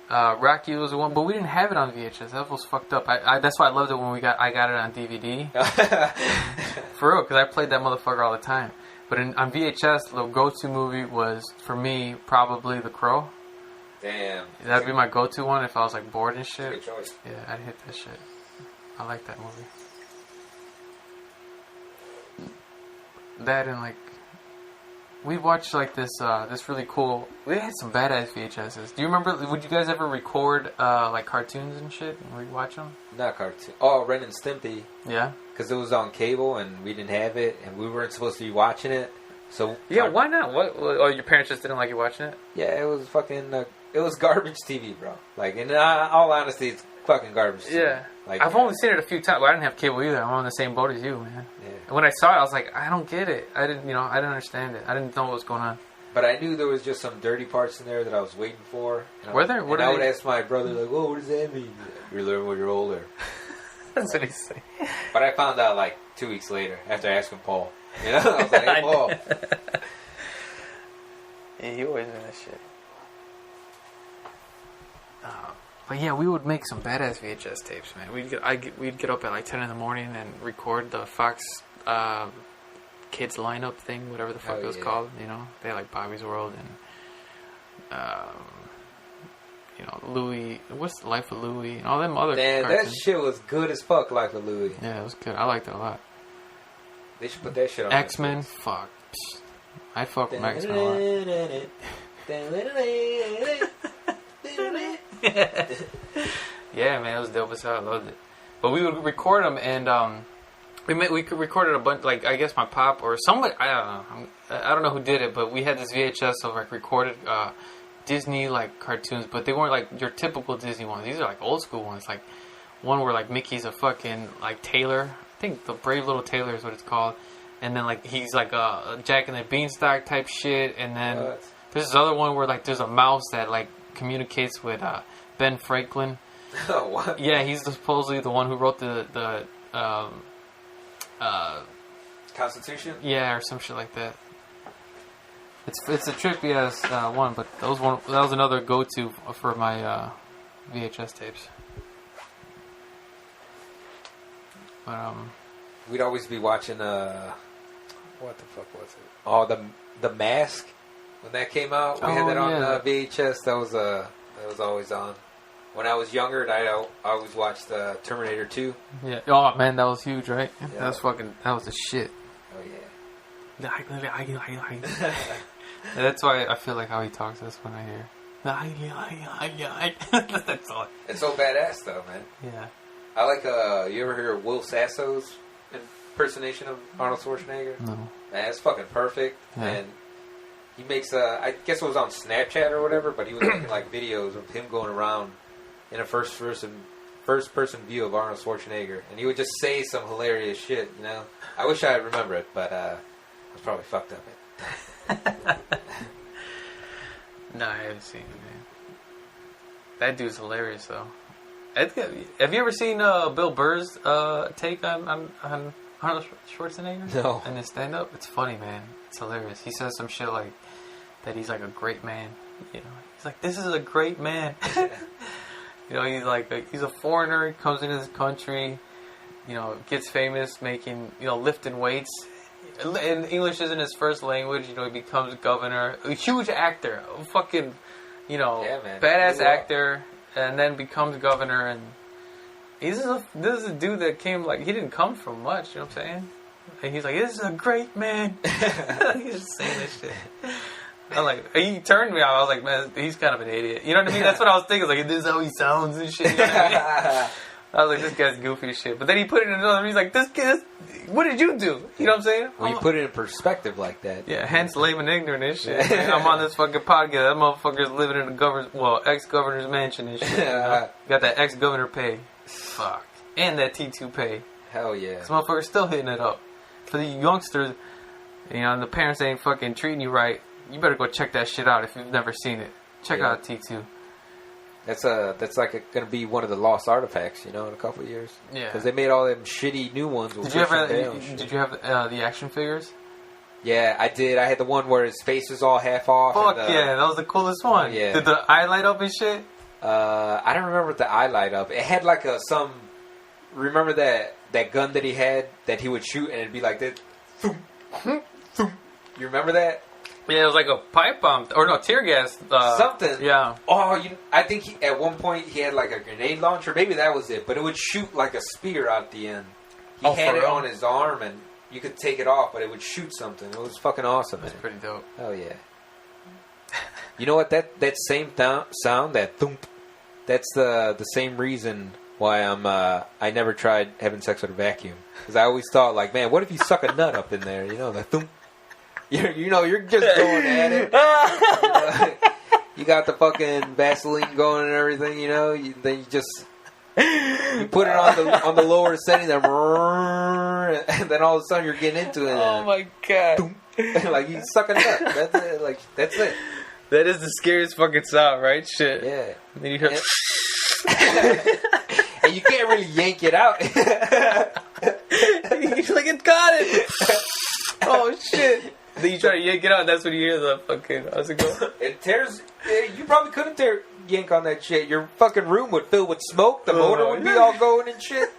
Rocky was the one, but we didn't have it on VHS. That was fucked up. That's why I loved it when I got it on DVD. For real, because I played that motherfucker all the time. But on VHS, the go-to movie was, for me, probably The Crow.
Damn.
That'd be my go-to one if I was like bored and shit.
Good choice.
Yeah, I'd hit that shit. I like that movie. That and like... We watched like this really cool... We had some badass VHSs. Do you remember... Would you guys ever record like cartoons and shit and rewatch them?
Not cartoon. Oh, Ren and Stimpy.
Yeah? Because
it was on cable and we didn't have it and we weren't supposed to be watching it. So
yeah, why not? Oh, your parents just didn't like you watching it?
Yeah, it was fucking... it was garbage TV, bro. Like, in all honesty, it's fucking garbage TV.
Yeah. Like, I've only seen it a few times. Well, I didn't have cable either. I'm on the same boat as you, man. Yeah. And when I saw it, I was like, I don't get it. I didn't understand it. I didn't know what was going on.
But I knew there was just some dirty parts in there that I was waiting for.
Were there?
And I would ask my brother, like, "Oh, what does that mean?" You learn when you're older.
That's what he's saying.
But I found out like 2 weeks later after asking Paul. You know, I was like, "Hey, Paul."
Yeah, he always doing that shit. But yeah, we would make some badass VHS tapes, man. We'd get up at like 10 in the morning and record the Fox Kids lineup thing, whatever the fuck it was called. You know, they had like Bobby's World and Louie. What's the Life of Louie and all them other.
Man,
cartoons.
that shit was good as fuck. Life of Louie.
Yeah, it was good. I liked it a lot.
They should put that shit on.
X-Men, fuck. I fuck with X-Men a lot. Yeah, man, it was dope as hell. I loved it. But we would record them, and we could record it a bunch. Like, I guess my pop or somebody. I don't know who did it, but we had this VHS of like recorded Disney like cartoons, but they weren't like your typical Disney ones. These are like old school ones. Like one where like Mickey's a fucking like tailor. I think the Brave Little Tailor is what it's called. And then like he's like a Jack and the Beanstalk type shit. And then there's this other one where like there's a mouse that like communicates with Ben Franklin.
Oh, what?
Yeah, he's supposedly the one who wrote the
Constitution?
yeah, or some shit like that. It's a trippy ass one, but that was another go to for my VHS tapes. But
we'd always be watching what the fuck was it? Oh, the Mask. When that came out, we had that on VHS. That was always on. When I was younger, I always watched Terminator 2.
Yeah. Oh man, that was huge, right? Yeah. That was the shit.
Oh yeah.
That's why I feel like how he talks. That's when I hear. That's all.
It's so badass though, man.
Yeah.
I like. You ever hear Will Sasso's impersonation of Arnold Schwarzenegger?
No.
Man, it's fucking perfect.
Yeah.
And he makes. I guess it was on Snapchat or whatever, but he was making like videos of him going around in a first person view of Arnold Schwarzenegger, and he would just say some hilarious shit. You know, I wish I remember it, but I was probably fucked up.
No, I haven't seen it, man. That dude's hilarious, though. Have you ever seen Bill Burr's take on Arnold Schwarzenegger?
No.
And his stand-up? It's funny, man. It's hilarious. He says some shit like that he's like a great man. You know, he's like, this is a great man. You know, he's like he's a foreigner. He comes into this country, you know, gets famous making, you know, lifting weights. And English isn't his first language. You know, he becomes governor. A huge actor. A fucking, you know, badass actor. And then becomes governor. And this is a dude that came, like, he didn't come from much. You know what I'm saying? And he's like, this is a great man. He's just saying this shit. I'm like, he turned me out. I was like, man, he's kind of an idiot. You know what I mean? That's what I was thinking. Like, this is how he sounds and shit. You know what I mean? I was like, this guy's goofy as shit. But then he put it in another. He's like, this kid, what did you do? You know what I'm saying?
Well, you put it in perspective like that.
Yeah, hence lame and ignorant and shit. Man. I'm on this fucking podcast. That motherfucker's living in the ex-governor's mansion and shit. You know? Got that ex-governor pay. Fuck. And that T2 pay.
Hell yeah.
This motherfucker's still hitting it up. For the youngsters, you know, and the parents ain't fucking treating you right, you better go check that shit out if you've never seen it. Check out T2.
That's like going to be one of the lost artifacts, you know, in a couple of years.
Yeah.
Because they made all them shitty new ones. With
Did you have the action figures?
Yeah, I did. I had the one where his face was all half off.
Fuck yeah, that was the coolest one.
Yeah.
Did the eye light up and shit?
I don't remember what the eye light up. It had like remember that gun that he had that he would shoot and it'd be like that? You remember that?
Yeah, it was like a pipe bomb or no tear gas.
Something.
Yeah.
Oh, I think at one point he had like a grenade launcher. Maybe that was it. But it would shoot like a spear out the end. He had it on his arm and you could take it off, but it would shoot something. It was fucking awesome.
That's pretty dope.
Hell yeah. You know what? That same sound, that thump, that's the same reason why I never tried having sex with a vacuum. Because I always thought, like, man, what if you suck a nut up in there? You know, the thump. You're just going at it. You got the fucking Vaseline going and everything, you know. Then you put it on the lower setting, and then all of a sudden you're getting into it.
Oh my god!
Like you suck a nut. That's it. Like that's it.
That is the scariest fucking sound, right? Shit.
Yeah.
And then you hear.
And you can't really yank it out.
You're like, it got it. Oh shit. Then you try to yank it out, and that's when you hear the fucking. How's it go?
It tears. You probably couldn't yank on that shit. Your fucking room would fill with smoke. The motor would be all going and shit.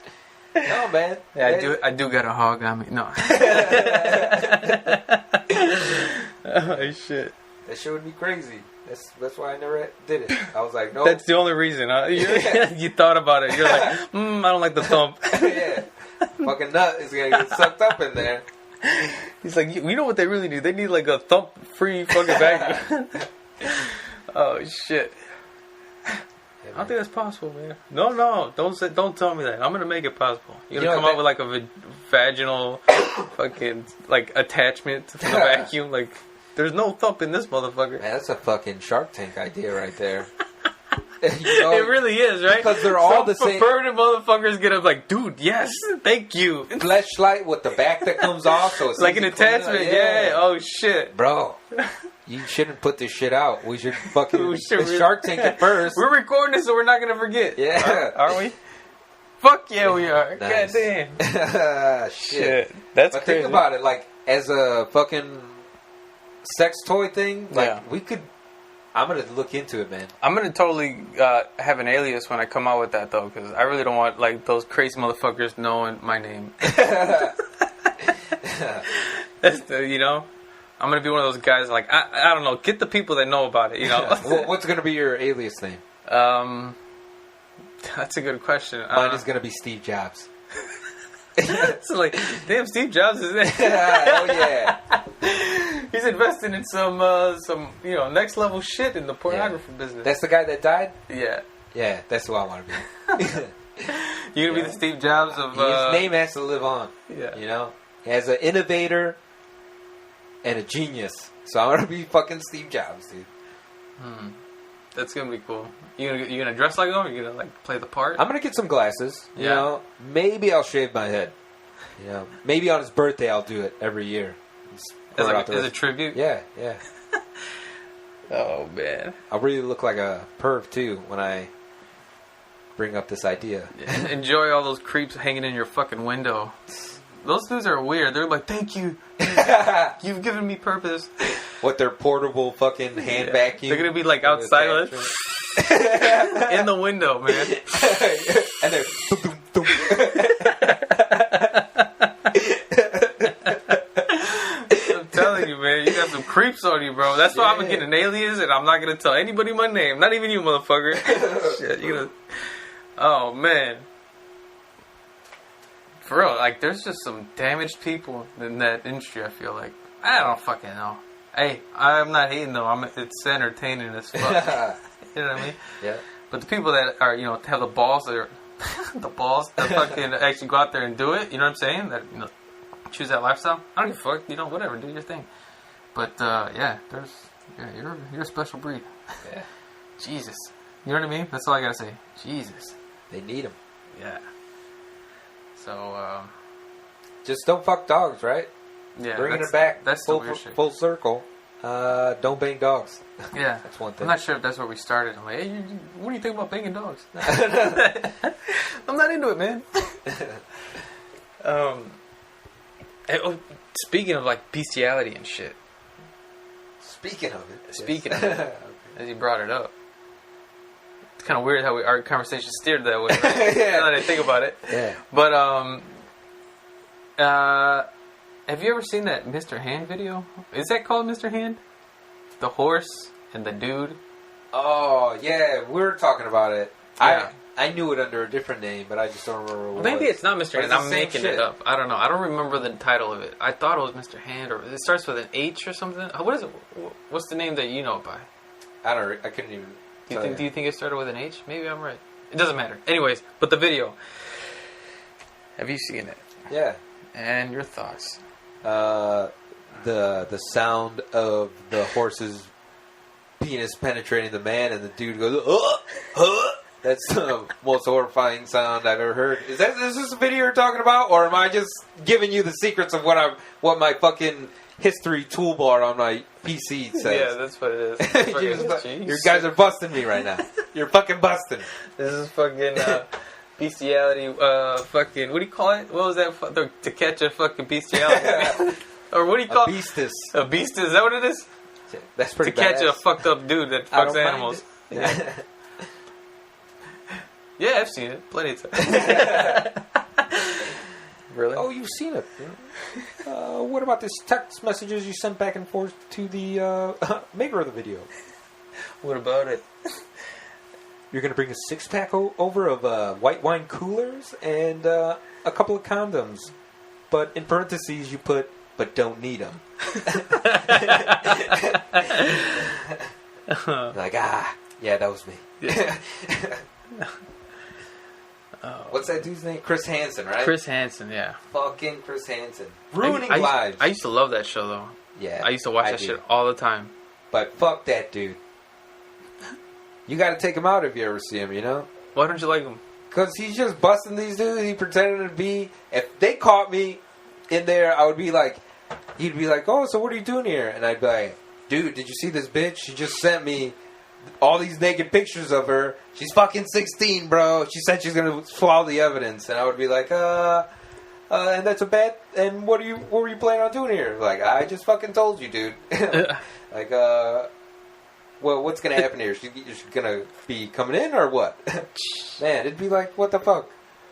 No, man.
Yeah, I do got a hog on me. No. Oh shit.
That shit would be crazy. That's why I never did it. I was like, no.
That's the only reason, huh? You thought about it. You're like, I don't like the thump.
Yeah. Fucking nut is gonna get sucked up in there.
He's like, you know what they really need? They need like a thump-free fucking vacuum. Oh shit!
Yeah,
I don't think that's possible, man. No, don't tell me that. I'm gonna make it possible. You're gonna come up with like a vaginal fucking like attachment for the vacuum. Like, there's no thump in this motherfucker.
Man, that's a fucking Shark Tank idea right there.
You know, it really is, right?
Because they're all the same.
Perverted motherfuckers get up like, dude, yes, thank you.
Fleshlight with the back that comes off, so it's
like an attachment. Yeah. Oh shit,
bro. You shouldn't put this shit out. We should fucking Shark Tank it first.
We're recording this, so we're not gonna forget.
Yeah,
aren't we? Fuck yeah, we are.
Nice.
Goddamn.
Shit.
That's
but
crazy.
think about it, like as a fucking sex toy thing. Like we could. I'm gonna look into it, man.
I'm gonna totally have an alias when I come out with that, though, because I really don't want like those crazy motherfuckers knowing my name. That's you know, I'm gonna be one of those guys like I don't know, get the people that know about it. You know,
What's gonna be your alias name?
That's a good question.
Mine is gonna be Steve Jobs.
So like, damn, Steve Jobs is there.
Oh yeah.
He's investing in some you know, next level shit in the pornography business.
That's the guy that died?
Yeah.
Yeah, that's who I want to be.
You're gonna be the Steve Jobs of
his name has to live on.
Yeah.
You know? As an innovator and a genius. So I'm gonna be fucking Steve Jobs, dude.
That's gonna be cool. You gonna dress like him, or you gonna like play the part?
I'm gonna get some glasses. You know, maybe I'll shave my head. You know, maybe on his birthday I'll do it every year.
As a tribute.
Yeah.
Oh man,
I'll really look like a perv too when I bring up this idea.
Enjoy all those creeps hanging in your fucking window. Those dudes are weird. They're like, thank you. You've given me purpose.
What, their portable fucking hand vacuum?
They're gonna be like outside like, in the window, man.
And they're
I'm telling you, man, you got some creeps on you, bro. That's why I'm gonna get an alias, and I'm not gonna tell anybody my name. Not even you, motherfucker. Shit, you gonna... Oh man. For real, like, there's just some damaged people in that industry, I feel like. I don't fucking know. Hey, I'm not hating, though. It's entertaining as fuck. You know what I mean?
Yeah.
But the people that are, you know, have the balls that are... the balls that fucking actually go out there and do it, you know what I'm saying? That, you know, choose that lifestyle. I don't give a fuck. You know, whatever. Do your thing. But, yeah, you're a special breed.
Yeah.
Jesus. You know what I mean? That's all I gotta say. Jesus.
They need them.
Yeah. So,
just don't fuck dogs, right?
Yeah,
bringing it back.
That's
full circle. Don't bang dogs.
Yeah,
that's one thing.
I'm not sure if that's where we started. I'm like, hey, what do you think about banging dogs? I'm not into it, man. Speaking of like bestiality and shit.
Speaking of it,
okay. As you brought it up. It's kind of weird how our conversation steered that way, right?
Yeah.
Now that I think about it.
Yeah.
But, have you ever seen that Mr. Hand video? Is that called Mr. Hand? The horse and the dude?
Oh, yeah. We were talking about it.
Yeah.
I knew it under a different name, but I just don't remember what
Maybe it's not Mr. Hand. I'm making
it
up. I don't know. I don't remember the title of it. I thought it was Mr. Hand, or it starts with an H or something. What is it? What's the name that you know it by?
I couldn't even...
Do you think it started with an H? Maybe I'm right. It doesn't matter. Anyways, but the video. Have you seen it?
Yeah.
And your thoughts?
The sound of the horse's penis penetrating the man, and the dude goes, That's the most horrifying sound I've ever heard. Is this a video you're talking about, or am I just giving you the secrets of what my fucking history toolbar on my PC says?
Yeah, that's what it is.
You guys are busting me right now. You're fucking busting.
This is fucking bestiality. Fucking, what do you call it? What was that? To catch a fucking bestiality, or what do you call it?
Beastus.
A beastus. Is that what it is?
That's pretty.
To catch a fucked up dude that fucks animals.
Yeah.
Yeah, I've seen it plenty of times. Really?
Oh, you've seen it. What about this text messages you sent back and forth to the maker of the video?
What about it?
You're going to bring a 6-pack over of white wine coolers and a couple of condoms. But in parentheses you put, but don't need them. Like, yeah, that was me. Yeah. What's that dude's name? Chris Hansen, right?
Chris Hansen, yeah.
Fucking Chris Hansen. Ruining
I
lives.
I used to love that show, though.
Yeah.
I used to watch that shit all the time.
But fuck that dude. You got to take him out if you ever see him, you know?
Why don't you like him?
Because he's just busting these dudes. He pretended to be... If they caught me in there, I would be like... He'd be like, oh, so what are you doing here? And I'd be like, dude, did you see this bitch? She just sent me all these naked pictures of her. She's fucking 16, bro. She said she's gonna swallow the evidence, and I would be like, and that's a bad. And what were you planning on doing here? Like, I just fucking told you, dude. Like, well, what's gonna happen here? She's gonna be coming in or what? Man, it'd be like, what the fuck?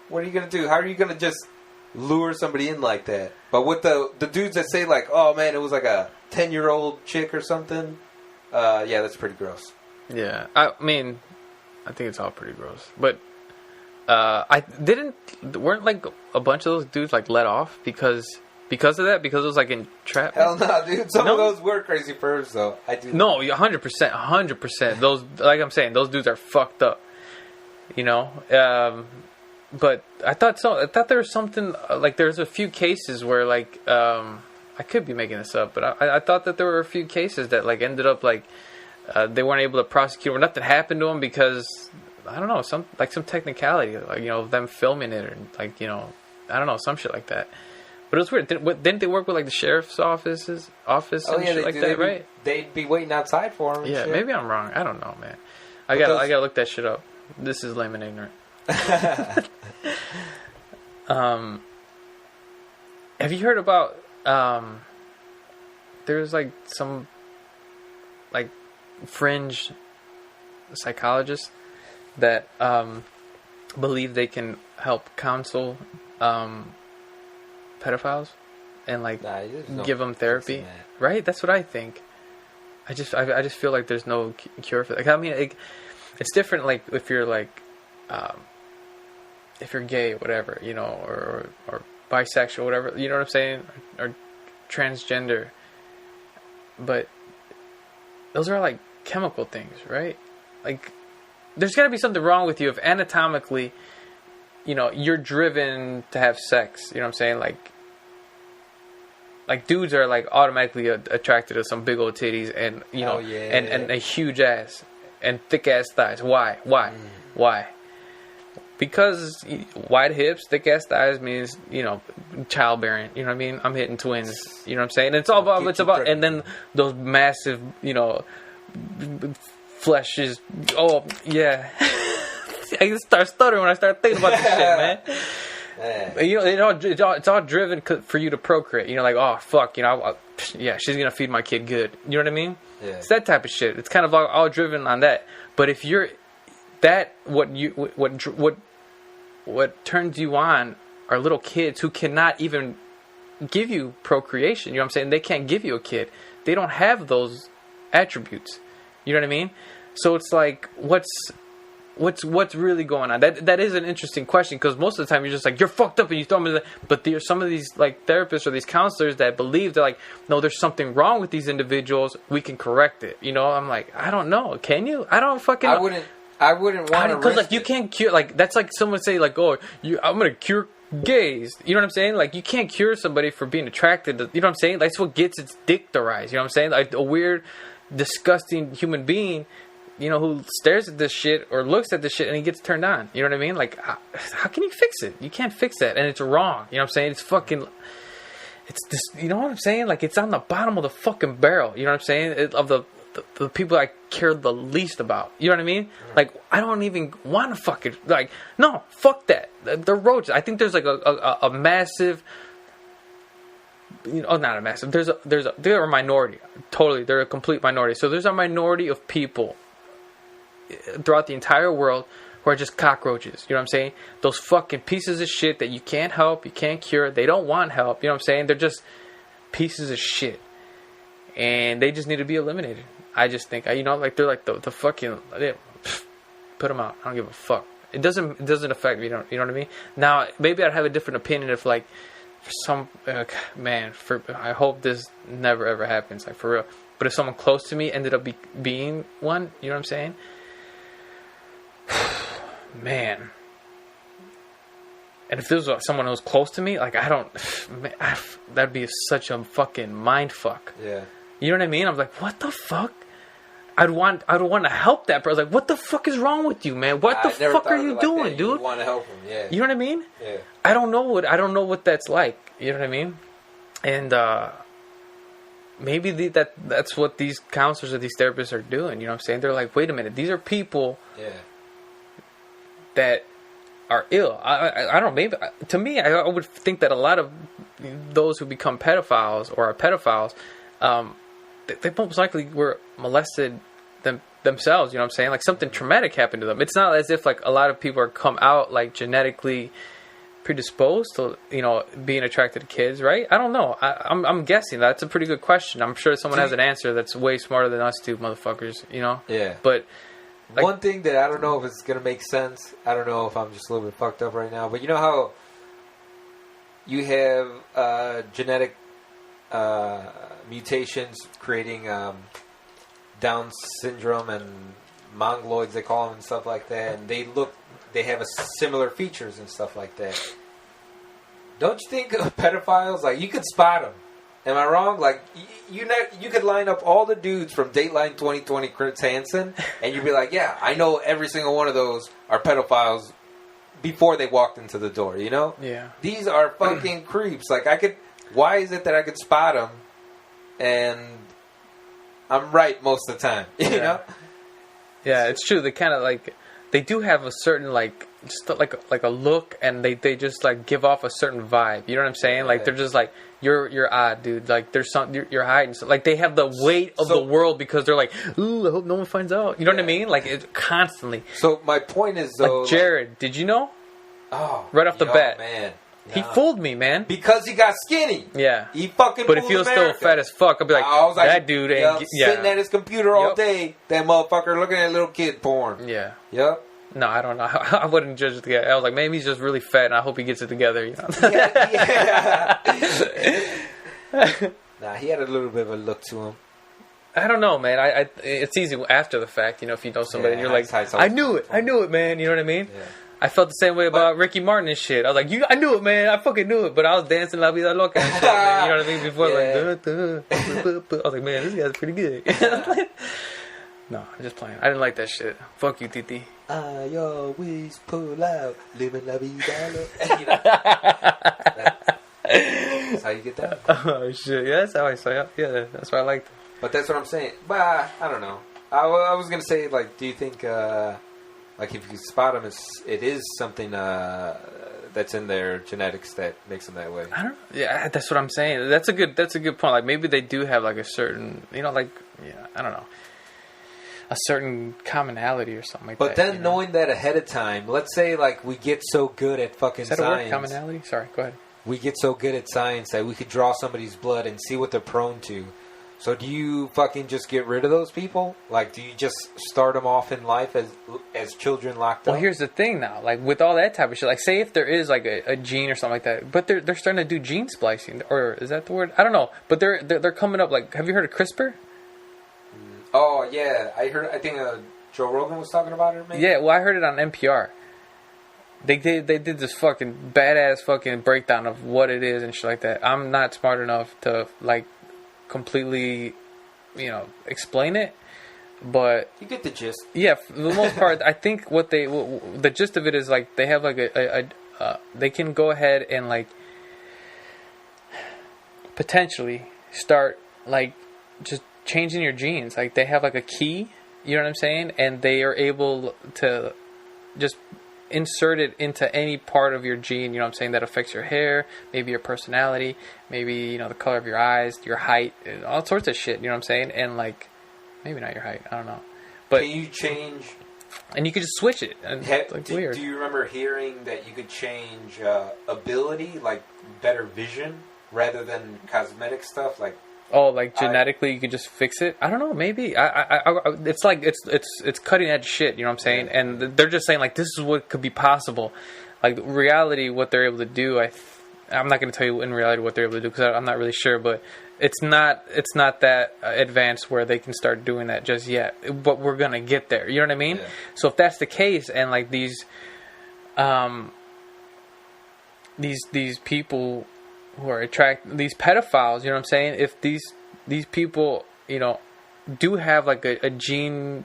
What are you gonna do? How are you gonna just lure somebody in like that? But with the dudes that say like, oh man, it was like a 10-year-old chick or something. Yeah, that's pretty gross.
Yeah, I mean, I think it's all pretty gross. But weren't like a bunch of those dudes like let off because of that? Because it was like entrapment?
Hell no, dude. Some of those were crazy pervs though. I do.
No, 100%. Those, like I'm saying, those dudes are fucked up. You know? But I thought there was something, like there's a few cases where like, I could be making this up, but I thought that there were a few cases that like ended up like, they weren't able to prosecute or nothing happened to them because I don't know, some technicality, like, you know, them filming it or like, you know, I don't know, some shit like that. But it was weird. Didn't they work with like the sheriff's office and shit like that, right?
They'd be waiting outside for them.
Yeah, maybe I'm wrong. I don't know, man. I gotta look that shit up. This is lame and ignorant. Have you heard about there's like some like fringe psychologists that believe they can help counsel pedophiles and like give them therapy, right? That's what I think. I just feel like there's no cure for that. Like, I mean, it's different. Like if you're like if you're gay, or whatever, you know, or bisexual, whatever, you know what I'm saying, or transgender. But those are like chemical things, right? Like, there's got to be something wrong with you if anatomically, you know, you're driven to have sex. You know what I'm saying? Like dudes are like automatically attracted to some big old titties and, you know, and a huge ass and thick ass thighs. Why? Why? Because wide hips, thick ass thighs means, you know, childbearing. You know what I mean? I'm hitting twins. You know what I'm saying? And it's about, and then those massive, you know, flesh is, oh yeah. I start stuttering when I start thinking about this shit, man. You know, it's all driven for you to procreate. You know, like, oh fuck, you know, yeah, she's gonna feed my kid good. You know what I mean? Yeah. It's that type of shit. It's kind of all driven on that. But if you're that, what turns you on are little kids who cannot even give you procreation. You know what I'm saying? They can't give you a kid. They don't have those attributes. You know what I mean? So it's like, what's really going on? That is an interesting question, because most of the time you're just like, you're fucked up and you throw them in the... But there's some of these like therapists or these counselors that believe, they're like, no, there's something wrong with these individuals. We can correct it. You know, I'm like, I don't know. Can you? I don't fucking know.
I wouldn't want to,
because like you can't cure, like that's like someone say like, oh, I'm gonna cure gays. You know what I'm saying? Like, you can't cure somebody for being attracted to, you know what I'm saying? That's what gets its dick to rise. You know what I'm saying? Like a weird, disgusting human being, you know, who stares at this shit or looks at this shit and he gets turned on. You know what I mean? Like, how can you fix it? You can't fix that, and it's wrong. You know what I'm saying? It's fucking. It's this. You know what I'm saying? Like, it's on the bottom of the fucking barrel. You know what I'm saying? Of the people I care the least about. You know what I mean? Like, I don't even want to fucking, like, no, fuck that. They're roaches. I think there's like a massive, you know, not a massive, they're a minority. Totally, they're a complete minority. So there's a minority of people throughout the entire world who are just cockroaches. You know what I'm saying? Those fucking pieces of shit that you can't help, you can't cure. They don't want help. You know what I'm saying? They're just pieces of shit. And they just need to be eliminated. I just think, you know, like, they're like the fucking, put them out. I don't give a fuck. It doesn't affect me. You know what I mean? Now, maybe I'd have a different opinion if, like, for some, I hope this never ever happens, like, for real. But if someone close to me ended up being one, you know what I'm saying? Man. And if this was someone who was close to me, like, that'd be such a fucking mind fuck.
Yeah.
You know what I mean? I'm like, what the fuck? I'd want to help that person. I was like, what the fuck is wrong with you, man? What the fuck are you doing, dude?
You want to help him, yeah.
You know what I mean?
Yeah.
I don't know what that's like. You know what I mean? And maybe that's what these counselors or these therapists are doing. You know what I'm saying? They're like, wait a minute, these are people that are ill. I don't know. Maybe to me, I would think that a lot of those who become pedophiles or are pedophiles, they most likely were molested themselves. You know what I'm saying? Like something traumatic happened to them. It's not as if like a lot of people are come out like genetically predisposed to, you know, being attracted to kids, right? I don't know. I'm guessing. That's a pretty good question. I'm sure someone has an answer that's way smarter than us two motherfuckers, you know?
Yeah.
But like,
one thing that I don't know if it's going to make sense, I don't know if I'm just a little bit fucked up right now, but you know how you have genetic mutations creating Down syndrome and mongoloids, they call them, and stuff like that, and they have similar features and stuff like that. Don't you think pedophiles, like, you could spot them? Am I wrong? Like, you could line up all the dudes from Dateline 2020 Chris Hansen, and you'd be like, yeah, I know every single one of those are pedophiles before they walked into the door, you know?
Yeah.
These are fucking creeps. Like, why is it that I could spot them, and I'm right most of the time, you know?
Yeah, it's true. They kind of like, they do have a certain like, just like a look, and they just like give off a certain vibe. You know what I'm saying? Like they're just like, you're odd, dude. Like there's you're hiding. So, like they have the weight of the world because they're like, ooh, I hope no one finds out. You know what I mean? Like it's constantly.
So my point is though,
like Jared, did you know?
Oh,
right off the bat,
man.
He fooled me, man.
Because he got skinny.
Yeah.
He fucking
But if he was still fat as fuck, I'd be like,
I was like,
that dude ain't...
sitting at his computer all day, that motherfucker looking at little kid porn.
Yeah.
Yep.
No, I don't know. I wouldn't judge it together. I was like, maybe he's just really fat, and I hope he gets it together, you know?
Yeah. Nah, he had a little bit of a look to him.
I don't know, man. It's easy after the fact, you know, if you know somebody, and you're like, I knew it, man. You know what I mean? Yeah. I felt the same way about Ricky Martin and shit. I was like, I knew it, man. I fucking knew it. But I was dancing La Vida Loca and shit, man. You know what I mean? Before, like, I was like, man, this guy's pretty good. No, I'm just playing. I didn't like that shit. Fuck you, Titi.
I always pull out, living La Vida Loca. That's how you get that.
Oh, shit. Yeah, that's how I say it. Yeah, that's why I liked it.
But that's what I'm saying. But I don't know. I was going to say, like, do you think... like if you spot them, it is something that's in their genetics that makes them that way. I don't know.
Yeah, that's what I'm saying. That's a good point. Like maybe they do have like a certain, you know, like I don't know, a certain commonality or something like that.
But then knowing that ahead of time, let's say like we get so good at fucking science.
Is that a word? Commonality? Sorry, go ahead.
We get so good at science that we could draw somebody's blood and see what they're prone to. So do you fucking just get rid of those people? Like, do you just start them off in life as children locked up?
Well, here's the thing now. Like, with all that type of shit, like, say if there is, like, a gene or something like that, but they're starting to do gene splicing, or is that the word? I don't know. But they're coming up, like, have you heard of CRISPR?
Oh, yeah. I think Joe Rogan was talking about it, maybe?
Yeah, well, I heard it on NPR. They did this fucking badass fucking breakdown of what it is and shit like that. I'm not smart enough to, like, completely, you know, explain it, but
you get the gist.
Yeah, for the most part, I think the gist of it is like they have like they can go ahead and like potentially start like just changing your genes. Like they have like a key, you know what I'm saying, and they are able to just insert it into any part of your gene, you know what I'm saying, that affects your hair, maybe your personality, maybe, you know, the color of your eyes, your height, all sorts of shit, you know what I'm saying? And like, maybe not your height, I don't know. But
can you change?
And you could just switch it. And weird.
Do you remember hearing that you could change ability, like better vision, rather than cosmetic stuff, like?
Oh, like genetically, you could just fix it. I don't know. Maybe it's like it's cutting edge shit. You know what I'm saying? Yeah. And they're just saying like this is what could be possible. Like reality, what they're able to do. I'm not going to tell you in reality what they're able to do because I'm not really sure. But it's not that advanced where they can start doing that just yet. But we're gonna get there. You know what I mean? Yeah. So if that's the case, and like these people who are these pedophiles, you know what I'm saying? If these people, you know, do have like a gene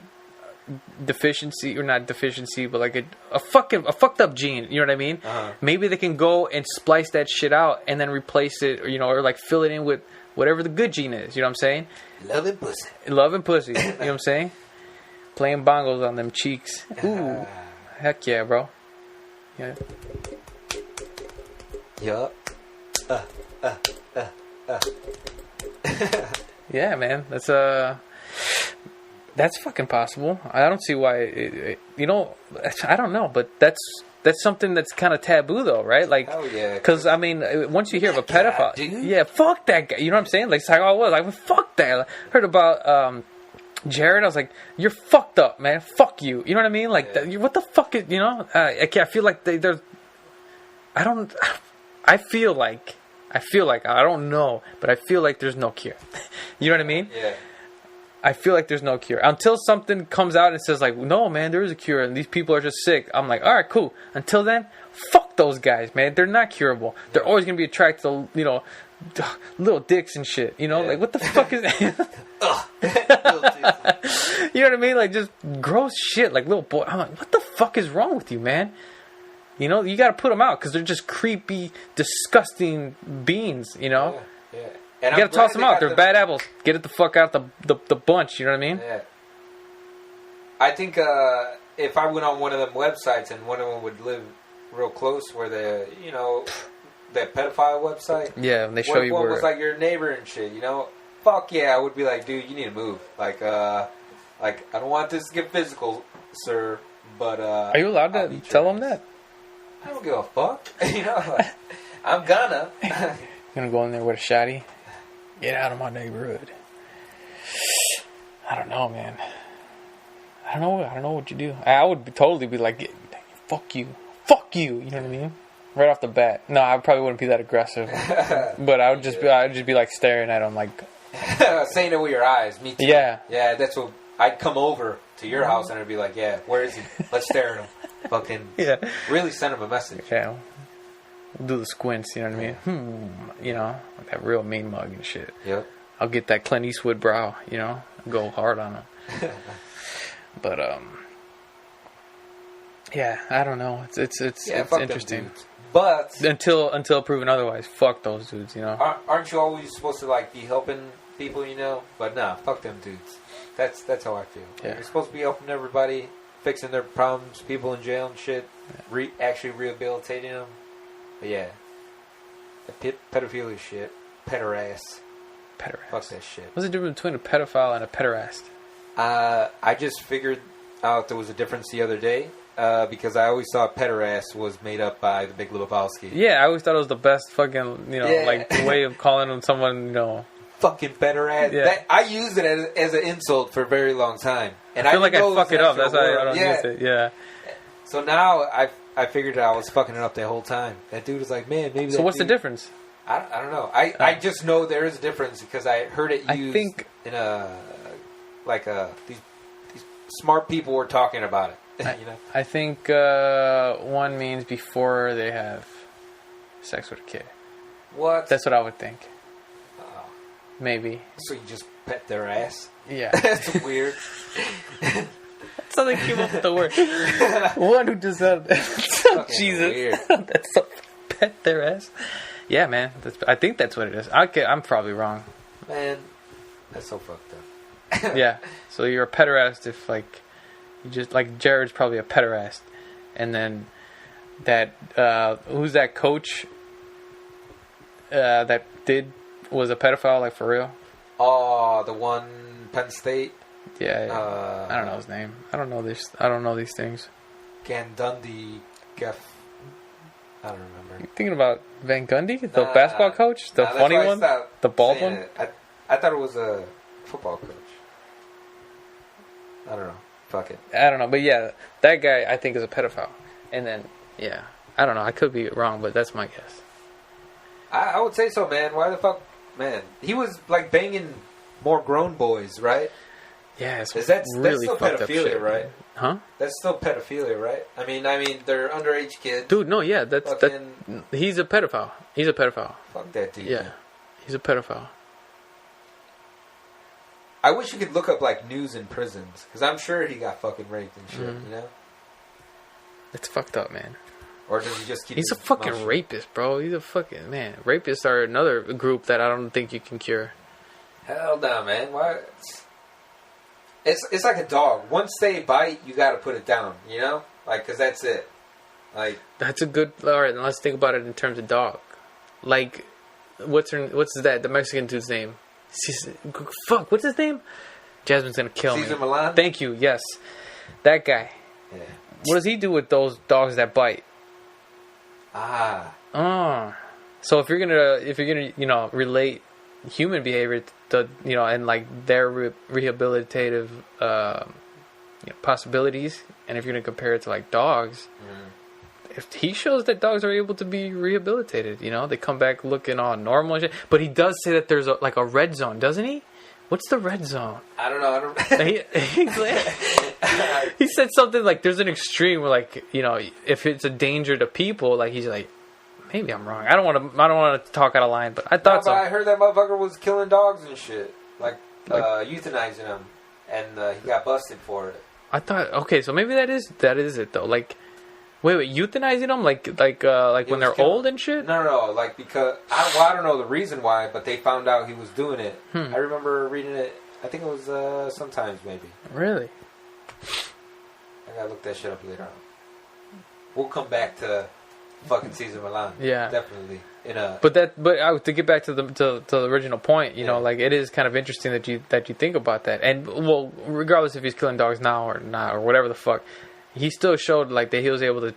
deficiency, or not deficiency, but like a fucked up gene, you know what I mean? Uh-huh. Maybe they can go and splice that shit out and then replace it, or, you know, or like fill it in with whatever the good gene is. You know what I'm saying?
Love and pussy.
Love and pussy. You know what I'm saying? Playing bongos on them cheeks. Ooh, heck yeah, bro. Yeah.
Yup.
Yeah, man. That's fucking possible. I don't see why. I don't know, but that's something that's kind of taboo, though, right? Like,
hell yeah.
Because I mean, once you hear of a pedophile, yeah, fuck that guy. You know what I'm saying? Like, it's like, oh, what? Like, fuck that. I heard about Jared. I was like, you're fucked up, man. Fuck you. You know what I mean? Like, what the fuck is, I feel like they're. I feel like I don't know, but I feel like there's no cure. You know what I mean?
Yeah.
I feel like there's no cure until something comes out and says like, no, man, there is a cure, and these people are just sick. I'm like, all right, cool. Until then, fuck those guys, man. They're not curable. They're always gonna be attracted to, little dicks and shit. Like what the fuck is that? You know what I mean? Like just gross shit, like little boy. I'm like, what the fuck is wrong with you, man? You got to put them out because they're just creepy, disgusting beings. Yeah. And you got to toss them out. They're bad apples. Get it the fuck out the bunch. You know what I mean?
Yeah. I think if I went on one of them websites and one of them would live real close where that pedophile website.
Yeah, and they show you
where
where
was like your neighbor and shit. Fuck yeah, I would be like, dude, you need to move. Like I don't want this to get physical, sir. But
are you allowed to tell them that?
I don't give a fuck. I'm gonna.
You're gonna go in there with a shotty? Get out of my neighborhood. I don't know, man. I don't know what you do. I would totally be like, fuck you. Fuck you. You know what I mean? Right off the bat. No, I probably wouldn't be that aggressive. But I'd just be like staring at him like.
Saying it with your eyes. Me too.
Yeah.
Yeah, that's what. I'd come over to your house and I'd be like, yeah, where is he? Let's stare at him. Fucking really send him a message.
Yeah. We'll do the squints, you know what I mean? Like that real mean mug and shit.
Yep.
I'll get that Clint Eastwood brow, go hard on him. But yeah, I don't know. It's interesting.
But
until proven otherwise, fuck those dudes,
Aren't you always supposed to be helping people, But nah, fuck them dudes. That's how I feel.
Yeah.
You're supposed to be helping everybody, fixing their problems, people in jail and shit, actually rehabilitating them. But yeah, the pedophilia shit, pederast. Fuck that shit.
What's the difference between a pedophile and a pederast?
I just figured out there was a difference the other day. Because I always thought pederast was made up by the Big Lebowski.
Yeah, I always thought it was the best fucking, like way of calling them someone,
Fucking pederast. Yeah. I used it as an insult for a very long time. And
I feel like I fuck it up. That's why I don't use it. Yeah.
So now I figured I was fucking it up the whole time. That dude was like, man, maybe.
So what's the difference?
I don't know. I just know there is a difference because I heard it used in these smart people were talking about it.
I think one means before they have sex with a kid.
What?
That's what I would think. Maybe.
So you just pet their ass?
Yeah.
That's weird.
That's how they came up with the word. One who does that. Jesus. Weird. That's so, pet their ass. Yeah, man. I think that's what it is. I'm probably wrong.
Man, that's so fucked up.
Yeah. So you're a pederast if you just Jared's probably a pederast, and then that who's that coach that was a pedophile for real?
Oh, the one Penn State.
Yeah, I don't know his name. I don't know these things.
Gandundy, I don't remember.
You thinking about Van Gundy, the basketball coach, the funny one, the bald one?
I thought it was a football coach. I don't know. Fuck it.
I don't know, but yeah, that guy I think is a pedophile. And then I don't know. I could be wrong, but that's my guess.
I would say so, man. Why the fuck, man? He was banging more grown boys, right?
Yeah,
that's still pedophilia,
shit,
right?
Huh?
That's still pedophilia, right? I mean, they're underage kids.
Dude, no, yeah, he's a pedophile. He's a pedophile.
Fuck that dude.
Yeah, he's a pedophile.
I wish you could look up news in prisons because I'm sure he got fucking raped and shit. Mm-hmm.
It's fucked up, man.
Or does he just keep?
He's a fucking rapist, bro. He's a fucking man. Rapists are another group that I don't think you can cure.
Hell no, man. Why? It's like a dog. Once they bite, you got to put it down. You know, like because that's it. Like
that's a good. All right, let's think about it in terms of dog. Like, what's that? The Mexican dude's name? Fuck, what's his name? Jasmine's gonna kill me.
Cesar Millan?
Thank you. Yes, that guy.
Yeah.
What does he do with those dogs that bite? So if you're gonna relate human behavior to and like their rehabilitative possibilities, and if you're gonna compare it to like dogs, if he shows that dogs are able to be rehabilitated, they come back looking all normal and shit. But he does say that there's a red zone, doesn't he? What's the red zone?
I don't know.
He said something like there's an extreme where like if it's a danger to people, like he's like, maybe I'm wrong. I don't want to talk out of line, but I thought so.
I heard that motherfucker was killing dogs and shit, like euthanizing them, and he got busted for it.
I thought okay, so maybe that is it though. Like, wait, euthanizing them like when they're old and shit.
No, like because I don't know the reason why, but they found out he was doing it. I remember reading it. I think it was sometimes maybe.
Really?
I gotta look that shit up later on. We'll come back to fucking Cesar Millan.
Yeah,
definitely.
But to get back to the original point, like it is kind of interesting that you think about that. And well, regardless if he's killing dogs now or not or whatever the fuck, he still showed like that he was able to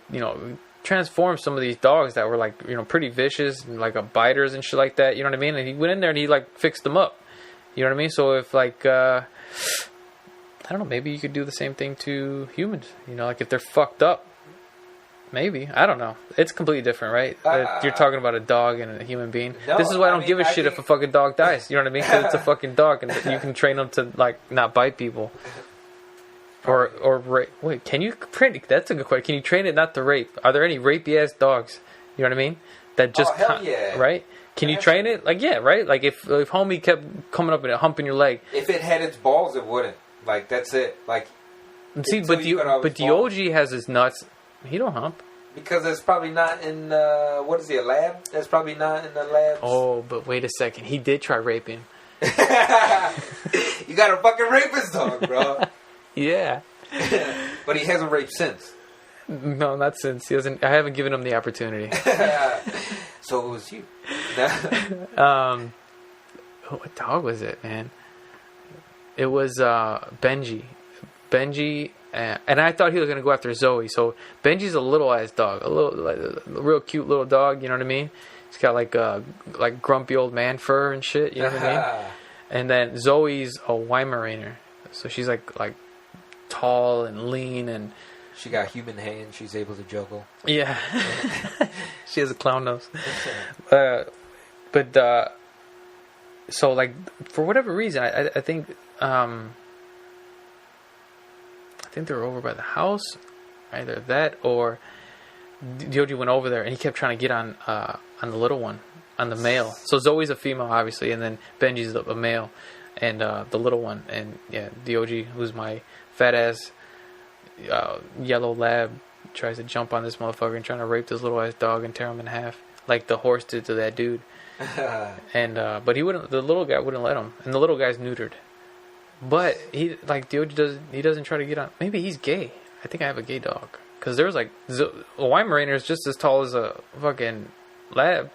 transform some of these dogs that were like pretty vicious and like biters and shit like that. You know what I mean? And he went in there and he like fixed them up. You know what I mean? So if like I don't know, maybe you could do the same thing to humans. Like if they're fucked up. Maybe. I don't know. It's completely different, right? You're talking about a dog and a human being. No, this is why I don't give a shit if a fucking dog dies. You know what I mean? Because it's a fucking dog and you can train them to, like, not bite people. Or rape. Wait, can you train it? That's a good question. Can you train it not to rape? Are there any rapey-ass dogs? You know what I mean? That just...
hell yeah.
Right? Can you train it? Like, yeah, right? Like, if homie kept coming up and humping your leg.
If it had its balls, it wouldn't. Like, that's it. Like...
See, but the OG has his nuts... He don't hump.
Because it's probably not in, what is he, a lab? That's probably not in the labs.
Oh, but wait a second. He did try raping.
You got a fucking rapist dog, bro.
Yeah.
But he hasn't raped since.
No, not since. He hasn't. I haven't given him the opportunity.
So it was you.
What dog was it, man? It was Benji. Benji... and I thought he was going to go after Zoe. So Benji's a little ass dog, a real cute little dog. You know what I mean? He's got like grumpy old man fur and shit. You know what I mean? And then Zoe's a Weimaraner, so she's like tall and lean, and
she got human hands. She's able to juggle.
Yeah, she has a clown nose. So like for whatever reason, I think. I think they were over by the house, either that or Dioji went over there and he kept trying to get on the little one, on the male. So Zoe's a female, obviously, and then Benji's a male, and the little one, and yeah, Dioji, who's my fat ass yellow lab, tries to jump on this motherfucker and trying to rape this little ass dog and tear him in half, like the horse did to that dude. And but he wouldn't. The little guy wouldn't let him, and the little guy's neutered. But he doesn't try to get on. Maybe he's gay. I think I have a gay dog because there's like a Weimaraner is just as tall as a fucking lab.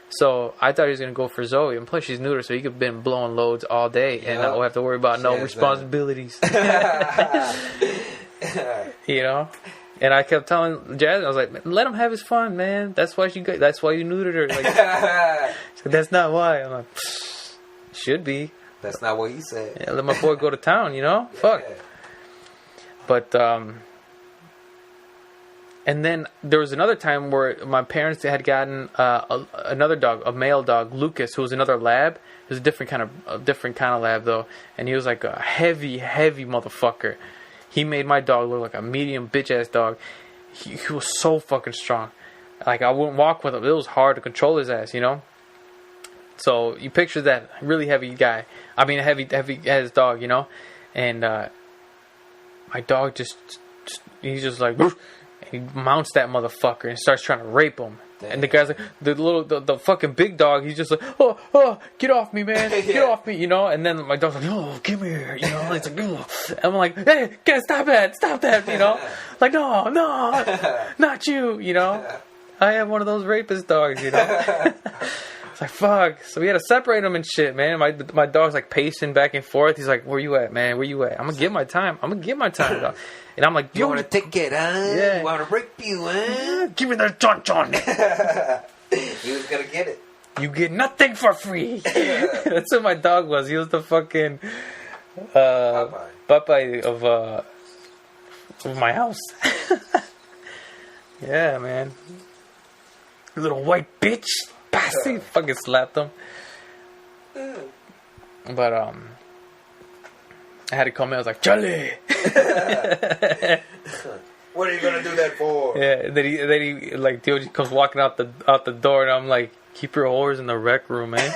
So I thought he was gonna go for Zoe, and plus she's neuter, so he could have been blowing loads all day and not have to worry about no responsibilities. And I kept telling Jasmine, I was like, let him have his fun, man. That's why you neutered her. Like, that's not why. I'm like, should be.
That's not what he said.
Yeah, let my boy go to town, Fuck. But, and then there was another time where my parents had gotten another dog, a male dog, Lucas, who was another lab. It was a different kind of lab, though. And he was like a heavy, heavy motherfucker. He made my dog look like a medium bitch-ass dog. He was so fucking strong. Like, I wouldn't walk with him. It was hard to control his ass, So you picture that really heavy guy. I mean, a heavy ass dog, And my dog he's just like, and He mounts that motherfucker and starts trying to rape him.
Damn.
And the guy's like, the fucking big dog, he's just like, oh, get off me, man. Get off me, you know? And then my dog's like, oh, come here, you know? It's like, oh. And I'm like, hey, guys, stop that, you know? Like, no, not you, you know? I have one of those rapist dogs, you know? It's like, fuck. So we had to separate them and shit, man. My dog's like pacing back and forth. He's like, where you at, man? Where you at? I'm gonna get my time, dog. And I'm like,
you want to take it, huh?
Yeah.
You want to rape you, huh?
Give me that chon.
He was gonna get it.
You get nothing for free. That's what my dog was. He was the fucking Popeye of my house. Yeah, man. You little white bitch. He fucking slapped him. But I had to come in. I was like, Charlie.
What are you gonna do that for?
Yeah. And then he like Dioji comes walking out the door, and I'm like, keep your whores in the rec room, man.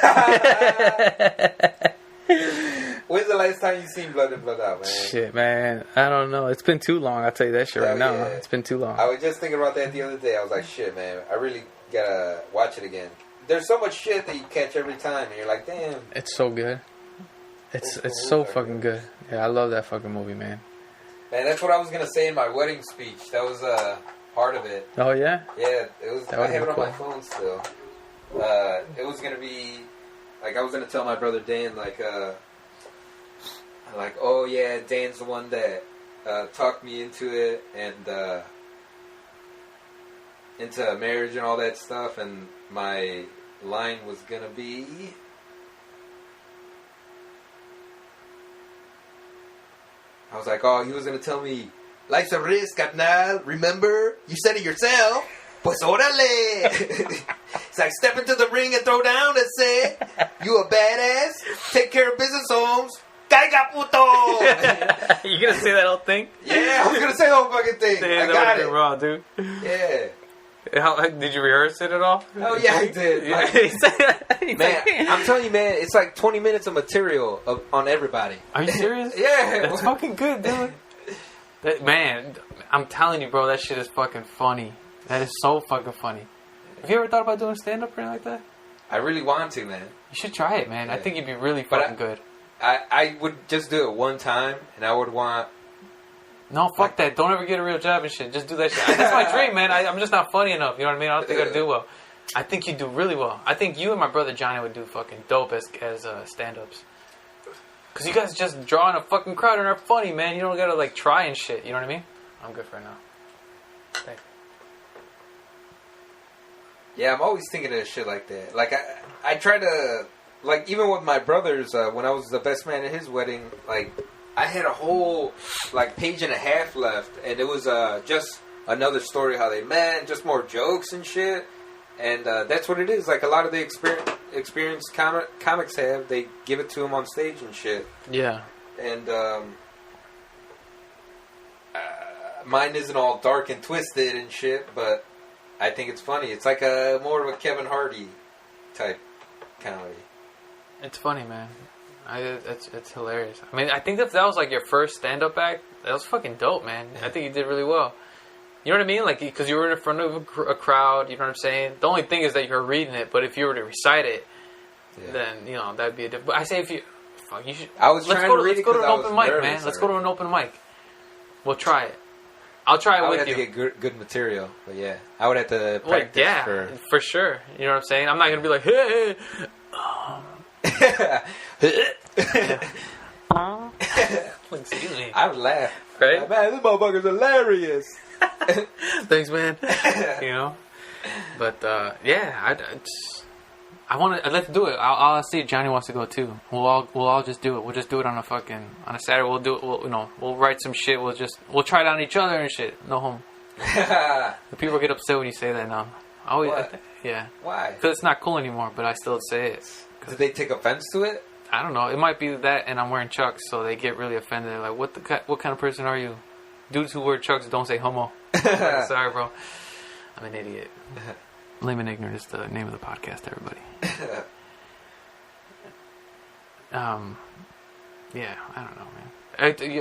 When's the last time you seen Blood In, Blood Out, man?
Shit, man. I don't know. It's been too long. I'll tell you that shit right now.
Yeah.
It's been too long.
I was just thinking about that the other day. I was like, shit, man. I really gotta watch it again. There's so much shit that you catch every time, and you're like, damn.
It's so good. It's so fucking good. Yeah, I love that fucking movie, man.
Man, that's what I was gonna say in my wedding speech. That was part of it.
Oh yeah.
Yeah, it was.
That
I have it on
cool.
my phone still. It was gonna be like I was gonna tell my brother Dan like oh yeah, Dan's the one that talked me into it and into marriage and all that stuff, and my line was gonna be. I was like, oh, he was going to tell me, life's a risk, carnal. Remember? You said it yourself. Pues órale. It's like, step into the ring and throw down and say, you a badass? Take care of business, Holmes. Caiga puto.
You gonna say that whole thing?
Yeah, I was going to say the whole fucking thing.
Damn,
I got it.
Raw, dude.
Yeah.
How, did you rehearse it at all?
Oh, yeah, I did.
Yeah.
Man, I'm telling you, man, it's like 20 minutes of material on everybody.
Are you serious?
Yeah.
That's fucking good, dude. Man, I'm telling you, bro, that shit is fucking funny. That is so fucking funny. Have you ever thought about doing stand-up or anything like that?
I really want to, man.
You should try it, man.
Yeah.
I think you'd be really fucking good.
I would just do it one time, and I would want...
No, fuck that. Don't ever get a real job and shit. Just do that shit. That's my dream, man. I'm just not funny enough. You know what I mean? I don't think I'd do well. I think you do really well. I think you and my brother Johnny would do fucking dope as stand-ups. Because you guys just draw in a fucking crowd and are funny, man. You don't gotta, like, try and shit. You know what I mean? I'm good for now. Thanks.
Yeah, I'm always thinking of shit like that. Like, I try to... Like, even with my brothers, when I was the best man at his wedding, like... I had a whole, like, page and a half left, and it was just another story how they met, just more jokes and shit, and that's what it is. Like, a lot of the experienced comics have, they give it to them on stage and shit.
Yeah.
And mine isn't all dark and twisted and shit, but I think it's funny. It's like more of a Kevin Hardy type comedy.
It's funny, man. It's hilarious. I mean, I think if that was like your first stand-up act, that was fucking dope, man. I think you did really well. You know what I mean? Like, because you were in front of a crowd, you know what I'm saying? The only thing is that you're reading it, but if you were to recite it, then, you know, that'd be a different... But I say if you... Fuck, you should...
I was trying to read it because I was
Let's go to an open mic, man. Let's go to an open mic. We'll try it. I'll try it with you.
I would have to get good material, but yeah. I would have to practice
for sure. You know what I'm saying? I'm not going to be like, hey... Excuse me.
I would laugh.
Right?
Like, man, this motherfucker's hilarious.
Thanks, man. You know? But, yeah, I'd like to do it. I'll see if Johnny wants to go too. We'll all just do it. We'll just do it on a Saturday. We'll do it. We'll write some shit. We'll try it on each other and shit. No homo. The people get upset when you say that now. Yeah.
Why?
Because it's not cool anymore, but I still say it.
Did they take offense to it?
I don't know. It might be that, and I'm wearing Chucks, so they get really offended. They're like, what kind of person are you? Dudes who wear Chucks don't say homo. Like, sorry, bro. I'm an idiot. Lame and Ignorant is the name of the podcast, everybody. Yeah, I don't know, man.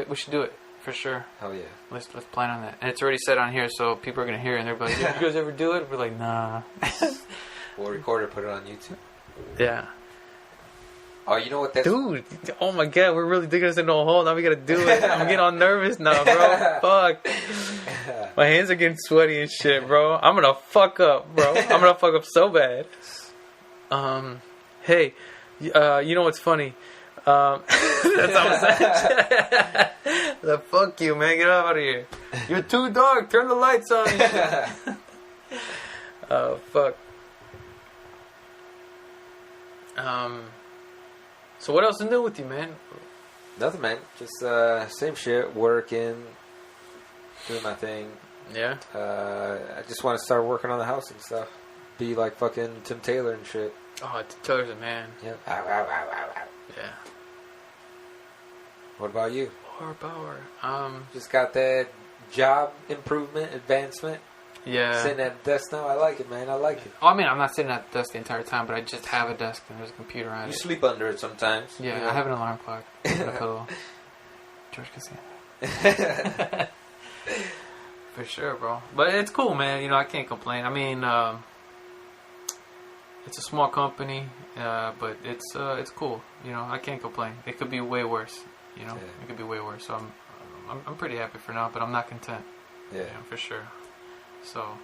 We should do it. For sure.
Hell yeah.
Let's plan on that. And it's already said on here, so people are gonna hear it and they're like, "Did you guys ever do it?" We're like, "Nah."
We'll record it, put it on YouTube.
Yeah.
Oh, you know what? That's...
Dude, oh my God, we're really digging us into a hole. Now we gotta do it. I'm getting all nervous now, bro. Fuck. My hands are getting sweaty and shit, bro. I'm gonna fuck up, bro. I'm gonna fuck up so bad. Hey, you know what's funny? That's all I'm saying. Fuck you, man. Get out of here. You're too dark. Turn the lights on. Oh, fuck. So what else is new with you, man?
Nothing, man. Just same shit. Working, doing my thing.
Yeah.
I just want to start working on the house and stuff. Be like fucking Tim Taylor and shit.
Oh, Taylor's a man.
Yeah. Ow, ow, ow, ow, ow.
Yeah.
What about you?
Power.
Just got that job improvement, advancement.
Yeah.
Sitting at the desk now. I like it, man. I like it.
Oh, I mean, I'm not sitting at the desk the entire time, but I just have a desk and there's a computer on it.
You sleep under it sometimes.
Yeah,
you know?
I have an alarm clock and a pillow. George Costanza. For sure, bro. But it's cool, man. You know, I can't complain. I mean, it's a small company, but it's cool. You know, I can't complain. It could be way worse. You know, it could be way worse. So I'm pretty happy for now, but I'm not content.
Yeah,
you know, for sure. So,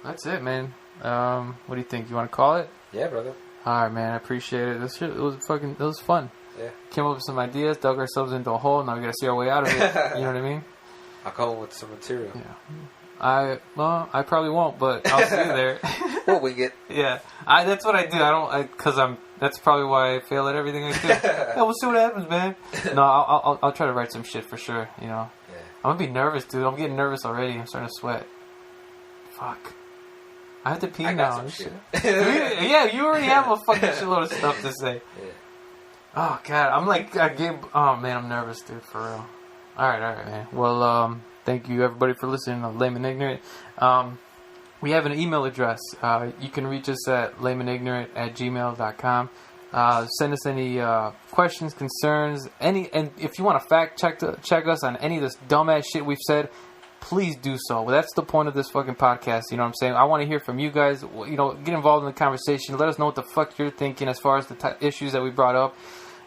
that's it, man. What do you think? You want to call it?
Yeah, brother.
All right, man. I appreciate it. It was fun.
Yeah. Came
up with some ideas, dug ourselves into a hole. Now we gotta see our way out of it. You know what I mean?
I'll come with some material.
Yeah. I probably won't, but I'll see you there.
We'll wing it.
Yeah. That's what I do. That's probably why I fail at everything I do. Yeah, we'll see what happens, man. No, I'll try to write some shit for sure. You know.
Yeah.
I'm gonna be nervous, dude. I'm getting nervous already. I'm starting to sweat. Fuck. I have to pee now.
Some shit.
Yeah, you already have a fucking shitload of stuff to say.
Yeah.
Oh God, oh man, I'm nervous, dude. For real. All right, man. Well, thank you everybody for listening to Lame and Ignorant. We have an email address. You can reach us at lameandignorant@gmail.com. Send us any questions, concerns, and if you want to fact check us on any of this dumbass shit we've said, please do so. Well, that's the point of this fucking podcast. You know what I'm saying? I want to hear from you guys. You know, get involved in the conversation. Let us know what the fuck you're thinking as far as the issues that we brought up.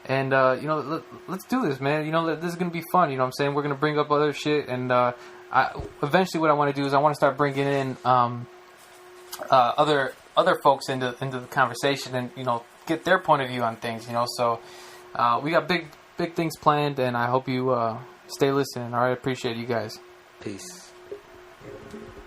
And, you know, let's do this, man. You know, this is going to be fun. You know what I'm saying? We're going to bring up other shit. And eventually what I want to do is I want to start bringing in other folks into the conversation and, you know, get their point of view on things, you know. So we got big things planned, and I hope you stay listening. All right, appreciate you guys.
Peace.